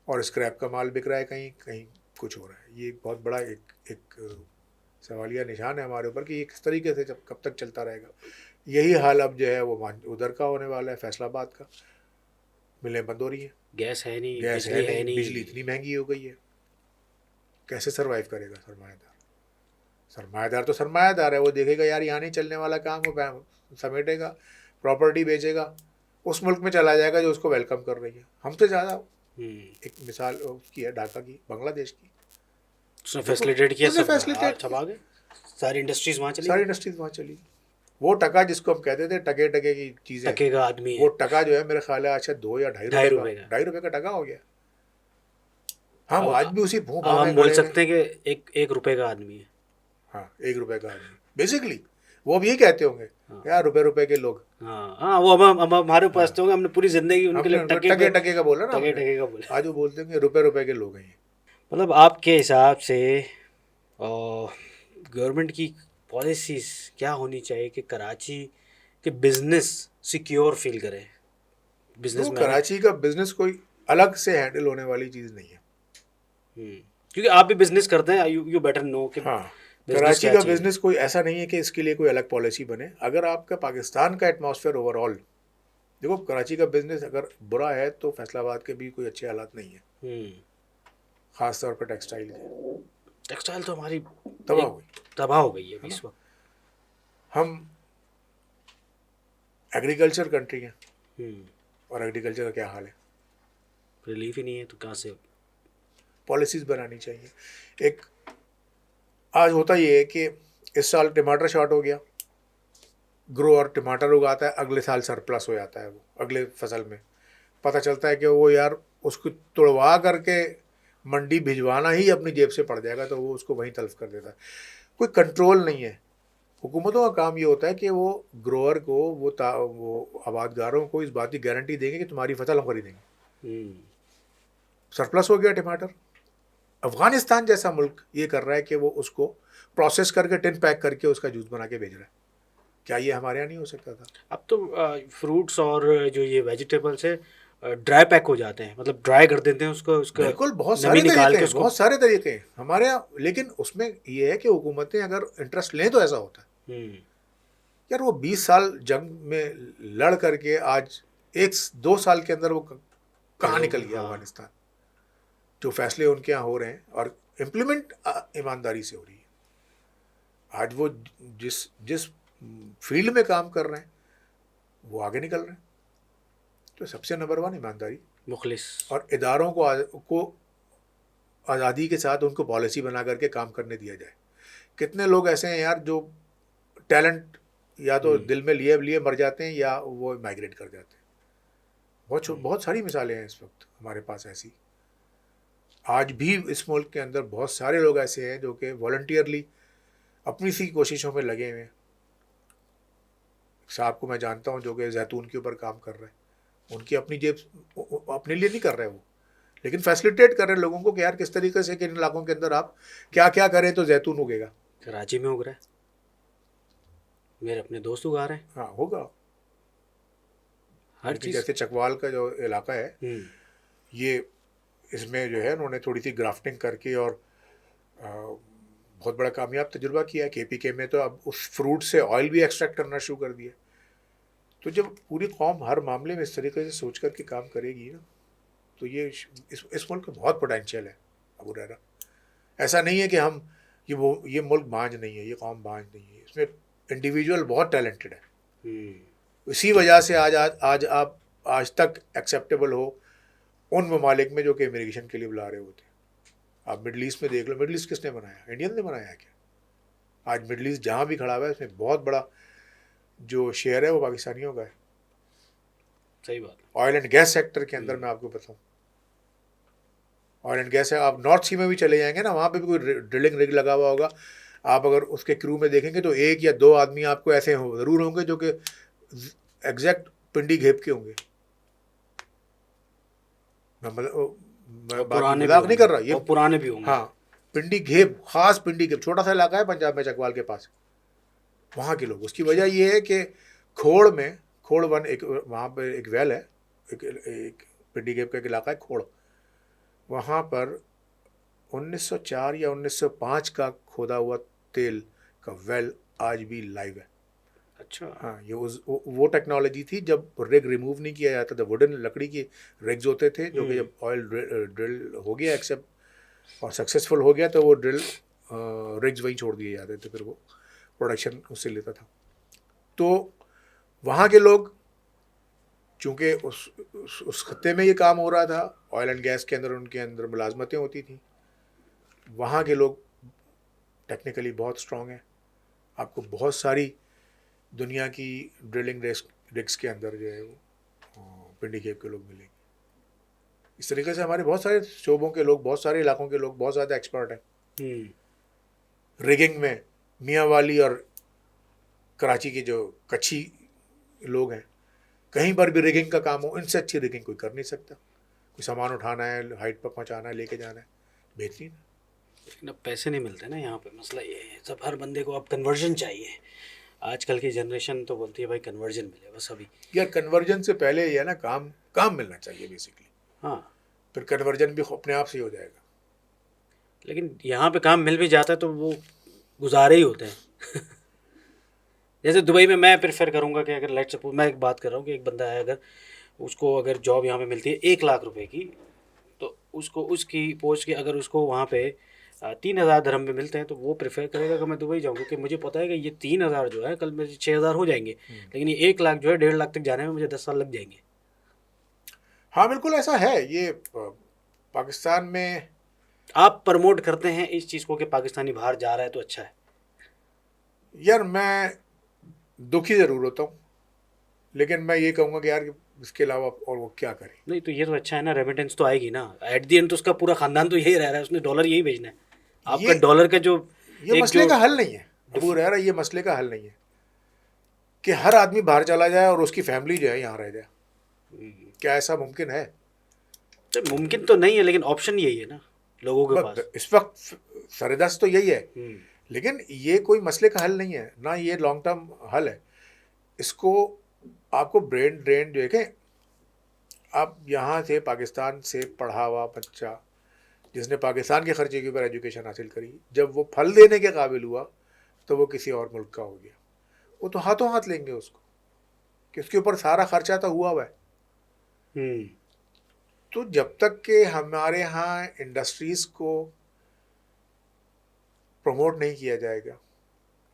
और स्क्रैप का माल बिक रहा है, कहीं कहीं कुछ हो रहा है। ये बहुत बड़ा एक सवालिया निशान है हमारे ऊपर कि ये किस तरीके से जब कब तक चलता रहेगा। यही हाल अब जो है वो उधर का होने वाला है, फैसलाबाद का। मिलें बंद हो रही हैं, गैस है नहीं, गैस बिजली है है नहीं, बिजली नहीं। इतनी महंगी हो गई है, कैसे सरवाइव करेगा सरमाएदार? सरमाएदार तो सरमाएदार है, वो देखेगा यार यहाँ नहीं चलने वाला काम, वो समेटेगा, प्रॉपर्टी बेचेगा, उस मुल्क में चला जाएगा जो उसको वेलकम कर रही है। हमसे ज़्यादा एक मिसाल उसकी है ढाका की, बांग्लादेश की। उसने फैसिलिटेट किया, उसने सब फैसिलिटेट सब आ गए, सारी इंडस्ट्रीज वहाँ चली सारी गई। इंडस्ट्रीज वहाँ चली। वो टका जिसको हम कहते थे टके टके की चीज़ें, टके का आदमी वो है, टका जो है मेरे ख्याल है अच्छा 2 या ढाई ढाई रुपए रुपए का, का। ₹2.5 का टका हो गया। हम अब आज भी उसी भूख अब भाव हम में बोल खड़े हैं। सकते हैं कि एक रुपए का आदमी है। हाँ, ₹1 का आदमी बेसिकली, वो अब यही कहते होंगे यार रुपए के लोग। हाँ हाँ, वो हम हमारे पास तो होंगे, हमने पूरी जिंदगी उनके हमने लिए उनको टके टके टके का बोला ना, टके हमने टके का बोला। आज वो बोलते हैं कि रुपए के लोग हैं ये। मतलब आपके हिसाब से गवर्नमेंट की पॉलिसीज क्या होनी चाहिए कि कराची के बिजनेस सिक्योर फील करे, बिजनेस तो में कराची का बिजनेस कोई अलग से हैंडल होने वाली चीज़ नहीं है। क्योंकि आप भी बिजनेस करते हैं, यू बेटर नो कि हाँ, बिजनेस कराची क्या का चाहिए। बिजनेस कोई ऐसा नहीं है कि इसके लिए कोई अलग पॉलिसी बने। अगर आपका पाकिस्तान का एटमॉस्फेयर ओवरऑल, देखो कराची का बिजनेस अगर बुरा है तो फैसलाबाद के भी कोई अच्छे हालात नहीं है, ख़ास तौर पर टेक्सटाइल के। टेक्सटाइल तो हमारी तबाह हो गई। तबाह हो गई है अभी है इस ना? वक्त। हम एग्रीकल्चर कंट्री हैं हम्म, और एग्रीकल्चर का क्या हाल है। रिलीफ ही नहीं है तो कहाँ से। पॉलिसीज़ बनानी चाहिए। एक आज होता ये है कि इस साल टमाटर शॉर्ट हो गया, ग्रोअर टमाटर उगाता है, अगले साल सरप्लस हो जाता है, वो अगले फसल में पता चलता है कि वो यार उसको तुड़वा करके मंडी भिजवाना ही अपनी जेब से पड़ जाएगा, तो वो उसको वहीं तल्फ कर देता है। कोई कंट्रोल नहीं है। हुकूमतों का काम ये होता है कि वो ग्रोअर को वो आबादगारों को इस बात की गारंटी देंगे कि तुम्हारी फसल हम खरीदेंगे। सरप्लस हो गया टमाटर, अफ़गानिस्तान जैसा मुल्क ये कर रहा है कि वो उसको प्रोसेस करके टिन पैक करके उसका जूस बना के भेज रहा है। क्या ये हमारे यहाँ नहीं हो सकता था? अब तो फ्रूट्स और जो ये वेजिटेबल्स है ड्राई पैक हो जाते हैं, मतलब ड्राई कर देते हैं उसको, उसका बिल्कुल, बहुत नमी सारे निकाल तरीके के हैं, उसको। बहुत सारे तरीके हैं हमारे यहाँ। लेकिन उसमें ये है कि हुकूमतें अगर इंटरेस्ट लें तो ऐसा होता है। यार वो 20 साल जंग में लड़ करके आज 1-2 साल के अंदर वो कहाँ निकल गया हाँ। अफगानिस्तान। जो फैसले उनके यहाँ हो रहे हैं और इम्प्लीमेंट ईमानदारी से हो रही है। आज वो जिस जिस फील्ड में काम कर रहे हैं वो आगे निकल रहे हैं। तो सबसे नंबर 1 ईमानदारी मुखलिस। और इदारों को आज़ादी के साथ उनको पॉलिसी बना करके काम करने दिया जाए। कितने लोग ऐसे हैं यार जो टैलेंट या तो दिल में लिए लिए मर जाते हैं या वो माइग्रेट कर जाते हैं। बहुत सारी मिसालें हैं इस वक्त हमारे पास ऐसी। आज भी इस मुल्क के अंदर बहुत सारे लोग ऐसे हैं जो कि वॉलंटियरली अपनी सी कोशिशों में लगे हुए हैं। साहब को मैं जानता हूँ जो कि जैतून के ऊपर काम कर रहे हैं। उनकी अपनी जेब अपने लिए नहीं कर रहे वो, लेकिन फैसिलिटेट कर रहे हैं लोगों को कि यार किस तरीके से कि इन इलाकों के अंदर आप क्या क्या करें तो जैतून उगेगा। कराची में उग रहा है, मेरे अपने दोस्त उगा रहे हैं। हाँ, होगा हर चीज़। जैसे चकवाल का जो इलाका है ये, इसमें जो है उन्होंने थोड़ी सी ग्राफ्टिंग करके और बहुत बड़ा कामयाब तजुर्बा किया है। KPK में तो अब उस फ्रूट से ऑयल भी एक्सट्रैक्ट करना शुरू कर दिया। तो जब पूरी कौम हर मामले में इस तरीके से सोच करके काम करेगी ना, तो ये इस मुल्क में बहुत पोटेंशियल है अबू हुरैरा। ऐसा नहीं है कि हम ये मुल्क बांझ नहीं है, ये कौम बांझ नहीं है। इसमें इंडिविजुअल बहुत टैलेंटेड है। इसी वजह से आज आप आज तक एक्सेप्टेबल हो उन ममालिक में जो कि इमिग्रेशन के लिए बुला रहे होते हैं। आप मिडल ईस्ट में देख लो, मिडल ईस्ट किसने बनाया? इंडियन ने बनाया है क्या? आज मिडल ईस्ट जहाँ भी खड़ा हुआ है उसमें बहुत बड़ा जो शेयर है वो पाकिस्तानियों का है। सही बात। ऑयल एंड गैस सेक्टर के अंदर मैं आपको बताऊँ, ऑयल एंड गैस है। आप नॉर्थ सी में भी चले जाएंगे ना, वहाँ पे भी कोई ड्रिलिंग रिग लगा हुआ होगा। आप अगर उसके क्रू में देखेंगे तो 1 या 2 आदमी आपको ऐसे ज़रूर होंगे जो कि एग्जैक्ट पिंडी घेप के होंगे। मैं और बात पुराने भी मजाक नहीं कर होंगे, रहा ये। और पुराने भी होंगे। हाँ, पिंडी घेप, खास पिंडी घेप, छोटा सा इलाका है पंजाब में चकवाल के पास, वहाँ के लोग। उसकी वजह ये है कि खोड़ में, खोड़ वन एक वहाँ पे एक वेल है, एक पिंडी घेप का एक इलाका है खोड़, वहाँ पर 1904 या 1905 का खोदा हुआ तेल का वेल आज भी लाइव है। अच्छा। हाँ, ये वो टेक्नोलॉजी थी जब रिग रिमूव नहीं किया जाता था। वुडन लकड़ी की रिग्स होते थे जो कि जब ऑयल ड्रिल हो गया एक्सेप्ट और सक्सेसफुल हो गया तो वो ड्रिल रिग्स वहीं छोड़ दिए जाते थे, फिर वो प्रोडक्शन उससे लेता था। तो वहाँ के लोग, चूँकि उस खत्ते में ये काम हो रहा था, ऑयल एंड गैस के अंदर उनके अंदर मुलाजमतें होती थी, वहाँ के लोग टेक्निकली बहुत स्ट्रॉन्ग हैं। आपको बहुत सारी दुनिया की ड्रिलिंग रिग्स के अंदर जो है वो पिंडी घेप के लोग मिलेंगे। इस तरीके से हमारे बहुत सारे शोबों के लोग, बहुत सारे इलाकों के लोग बहुत ज़्यादा एक्सपर्ट हैं रिगिंग में। मियाँ वाली और कराची के जो कच्छी लोग हैं, कहीं पर भी रिगिंग का काम हो, इनसे अच्छी रिगिंग कोई कर नहीं सकता। कोई सामान उठाना है, हाइट पर पहुँचाना है, लेके जाना है, बेहतरीन। लेकिन अब पैसे नहीं मिलते ना यहाँ पे, मसला ये है। सब हर बंदे को अब कन्वर्जन चाहिए। आजकल की जनरेशन तो बोलती है भाई कन्वर्जन मिले बस अभी। यार कन्वर्जन से पहले ये है ना, काम मिलना चाहिए बेसिकली, हाँ, फिर कन्वर्जन भी अपने आप से ही हो जाएगा। लेकिन यहाँ पे काम मिल भी जाता है तो वो गुजारे ही होते हैं। जैसे दुबई में मैं प्रेफर करूँगा कि अगर लेट सपोज, मैं एक बात कर रहा हूँ कि एक बंदा है, अगर उसको अगर जॉब यहाँ पे मिलती है 1 लाख रुपए की, तो उसको उसकी पोस्ट की अगर उसको वहाँ पे 3,000 धर्म में मिलते हैं तो वो प्रेफर करेगा कि मैं दुबई जाऊँ, क्योंकि मुझे पता है कि ये 3,000 जो है कल मेरे 6,000 हो जाएंगे, लेकिन ये 1 लाख जो है 1.5 लाख तक जाने में मुझे 10 साल लग जाएंगे। हाँ बिल्कुल ऐसा है। ये पाकिस्तान में आप प्रमोट करते हैं इस चीज़ को कि पाकिस्तानी बाहर जा रहा है तो अच्छा है। यार मैं दुखी ज़रूर होता हूँ, लेकिन मैं ये कहूँगा कि यार इसके अलावा और वो क्या करे। नहीं तो ये तो अच्छा है ना, रेमिटेंस तो आएगी ना एट दी एंड, तो उसका पूरा खानदान तो यही रह रहा है, उसने डॉलर यही भेजना है। आपका ये डॉलर का जो ये एक मसले जो का हल नहीं है अबू रहरा, ये मसले का हल नहीं है कि हर आदमी बाहर चला जाए और उसकी फैमिली जो है यहाँ रह जाए। क्या ऐसा मुमकिन है? तो मुमकिन तो नहीं है, लेकिन ऑप्शन यही है ना लोगों के पास। इस वक्त सरेदस्त तो यही है, हम्म, लेकिन ये कोई मसले का हल नहीं है ना, ये लॉन्ग टर्म हल है। इसको आपको ब्रेन ड्रेन जो है कि आप यहाँ से पाकिस्तान से पढ़ा हुआ बच्चा जिसने पाकिस्तान के खर्चे के ऊपर एजुकेशन हासिल करी, जब वो फल देने के काबिल हुआ तो वो किसी और मुल्क का हो गया, वो तो हाथों हाथ लेंगे उसको कि उसके ऊपर सारा खर्चा तो हुआ हुआ है। हम्म, तो जब तक कि हमारे यहाँ इंडस्ट्रीज़ को प्रमोट नहीं किया जाएगा,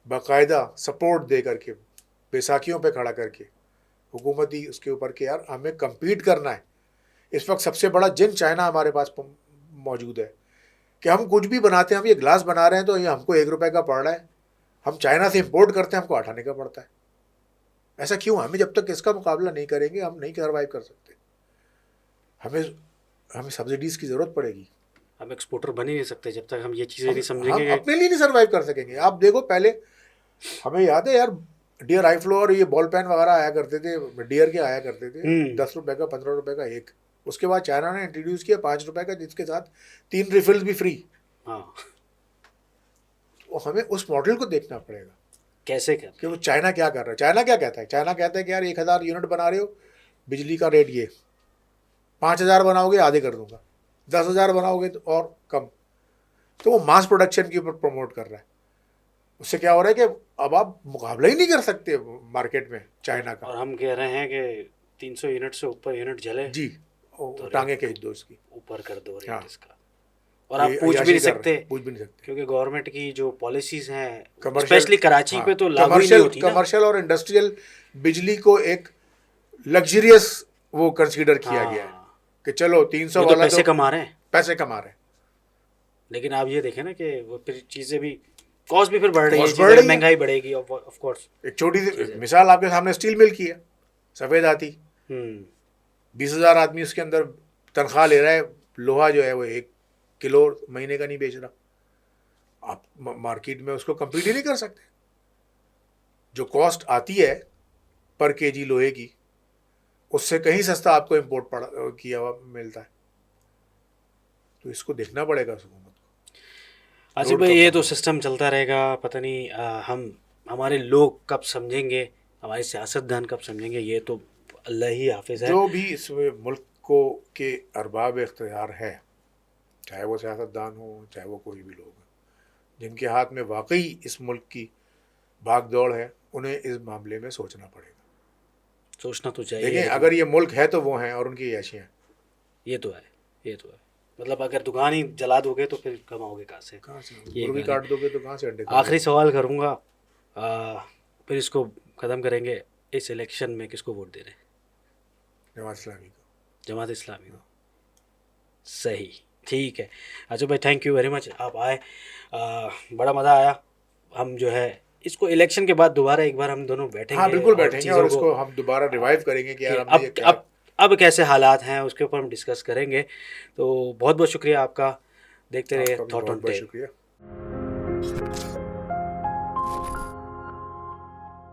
बाकायदा सपोर्ट दे करके, बैसाखियों पे खड़ा करके, हुकूमती उसके ऊपर कि यार हमें compete करना है। इस वक्त सबसे बड़ा जिन चाइना हमारे पास मौजूद है कि हम कुछ भी बनाते हैं, हम ये ग्लास बना रहे हैं तो ये हमको 1 रुपए का पड़ रहा है, हम चाइना से इंपोर्ट करते हैं, हमको 8 आने का पड़ता है। ऐसा क्यों? हमें जब तक इसका मुकाबला नहीं करेंगे हम नहीं सर्वाइव कर सकते। हमें सब्सिडीज़ की ज़रूरत पड़ेगी। हम एक्सपोर्टर बन ही नहीं सकते जब तक हम ये चीज़ें नहीं हम समझेंगे अपने लिए नहीं सर्वाइव कर सकेंगे। आप देखो पहले, हमें याद है यार, डियर आई फ्लो और ये बॉल पेन वगैरह आया करते थे, डियर के आया करते थे, 10 रुपए का, 15 रुपए का एक। उसके बाद चाइना ने इंट्रोड्यूस किया 5 रुपए का, जिसके साथ 3 रिफिल्स भी फ्री। हाँ, तो हमें उस मॉडल को देखना पड़ेगा कैसे कर कि वो चाइना क्या कर रहा है। चाइना क्या कहता है? चाइना कहता है कि यार 1,000 यूनिट बना रहे हो, बिजली का रेट ये, 5,000 बनाओगे आधे कर दूंगा, 10,000 बनाओगे तो और कम। तो वो मास प्रोडक्शन के ऊपर प्रमोट कर रहा है। उससे क्या हो रहा है कि अब आप मुकाबला ही नहीं कर सकते मार्केट में चाइना का। और हम कह रहे हैं कि 300 यूनिट से ऊपर यूनिट जले जी, टांगे खींच दो उसकी, ऊपर कर दो रेट हाँ। इसका। और आप ये पूछ भी अय्याशी नहीं कर रहे सकते हैं, पूछ भी नहीं सकते। क्योंकि गवर्नमेंट की जो पॉलिसीज हैं कमर्शियल, स्पेशली कराची हाँ, पे तो लागू ही नहीं होती ना। कमर्शियल और इंडस्ट्रियल बिजली को एक लग्जरियस वो कंसीडर किया गया है हाँ, कि चलो 300 ये तो वाला पैसे तो कमा रहे हैं। पैसे कमा रहे हैं। लेकिन आप ये देखें ना कि वो फिर चीज़ें भी, कॉस्ट भी फिर बढ़ रही है, कॉस्ट बढ़ चीज़ें रही है। महंगाई बढ़ेगी ऑफ कोर्स। एक छोटी सी मिसाल आपके सामने, स्टील मिल की है, सफ़ेद हाथी, 20,000 आदमी उसके अंदर तनख्वाह ले रहा है, लोहा जो है वो 1 किलो महीने का नहीं बेच रहा। आप मार्केट में उसको compete ही नहीं कर सकते। जो कॉस्ट आती है पर केजी लोहे की, उससे कहीं सस्ता आपको इम्पोर्ट किया हुआ मिलता है। तो इसको देखना पड़ेगा उस हुकूमत को। आसिफ लोड भाई कब ये तो बढ़ेगा? सिस्टम चलता रहेगा, पता नहीं हमारे लोग कब समझेंगे, हमारे सियासतदान कब समझेंगे, ये तो अल्लाह ही हाफिज़ है। जो भी इसमें मुल्क को के अरबाब इख्तियार है, चाहे वो सियासतदान हो, चाहे वो कोई भी लोग हैं, जिनके हाथ में वाकई इस मुल्क की भाग दौड़ है, उन्हें इस मामले में सोचना पड़ेगा। सोचना तो चाहिए, देखें, लेकिन अगर ये मुल्क है तो वो हैं और उनकी ऐशियाँ हैं। ये तो है, ये तो है। मतलब अगर दुकान ही जला दोगे तो फिर कमाओगे कहाँ से? कहाँ से ये मुर्गी गाली। काट दोगे तो कहाँ से अंडे आखिरी कमाओगे? सवाल करूँगा, फिर इसको ख़त्म करेंगे। इस इलेक्शन में किसको वोट दे रहे हैं? जमात इस्लामी को। जमात इस्लामी को। सही, ठीक है। अच्छा भाई, थैंक यू वेरी मच, आप आए, बड़ा मज़ा आया। हम जो है इसको इलेक्शन के बाद दोबारा एक बार हम दोनों हाँ बैठेंगे बिल्कुल और बैठेंगे और चीज़ों को इसको हम दोबारा रिवाइव करेंगे कि कि यार हमने ये क्या। अब कैसे हालात हैं उसके ऊपर हम डिस्कस करेंगे। तो बहुत बहुत शुक्रिया आपका। देखते रहिए आपका भी थॉट बहुत ऑन बहुत टेप। शुक्रिया।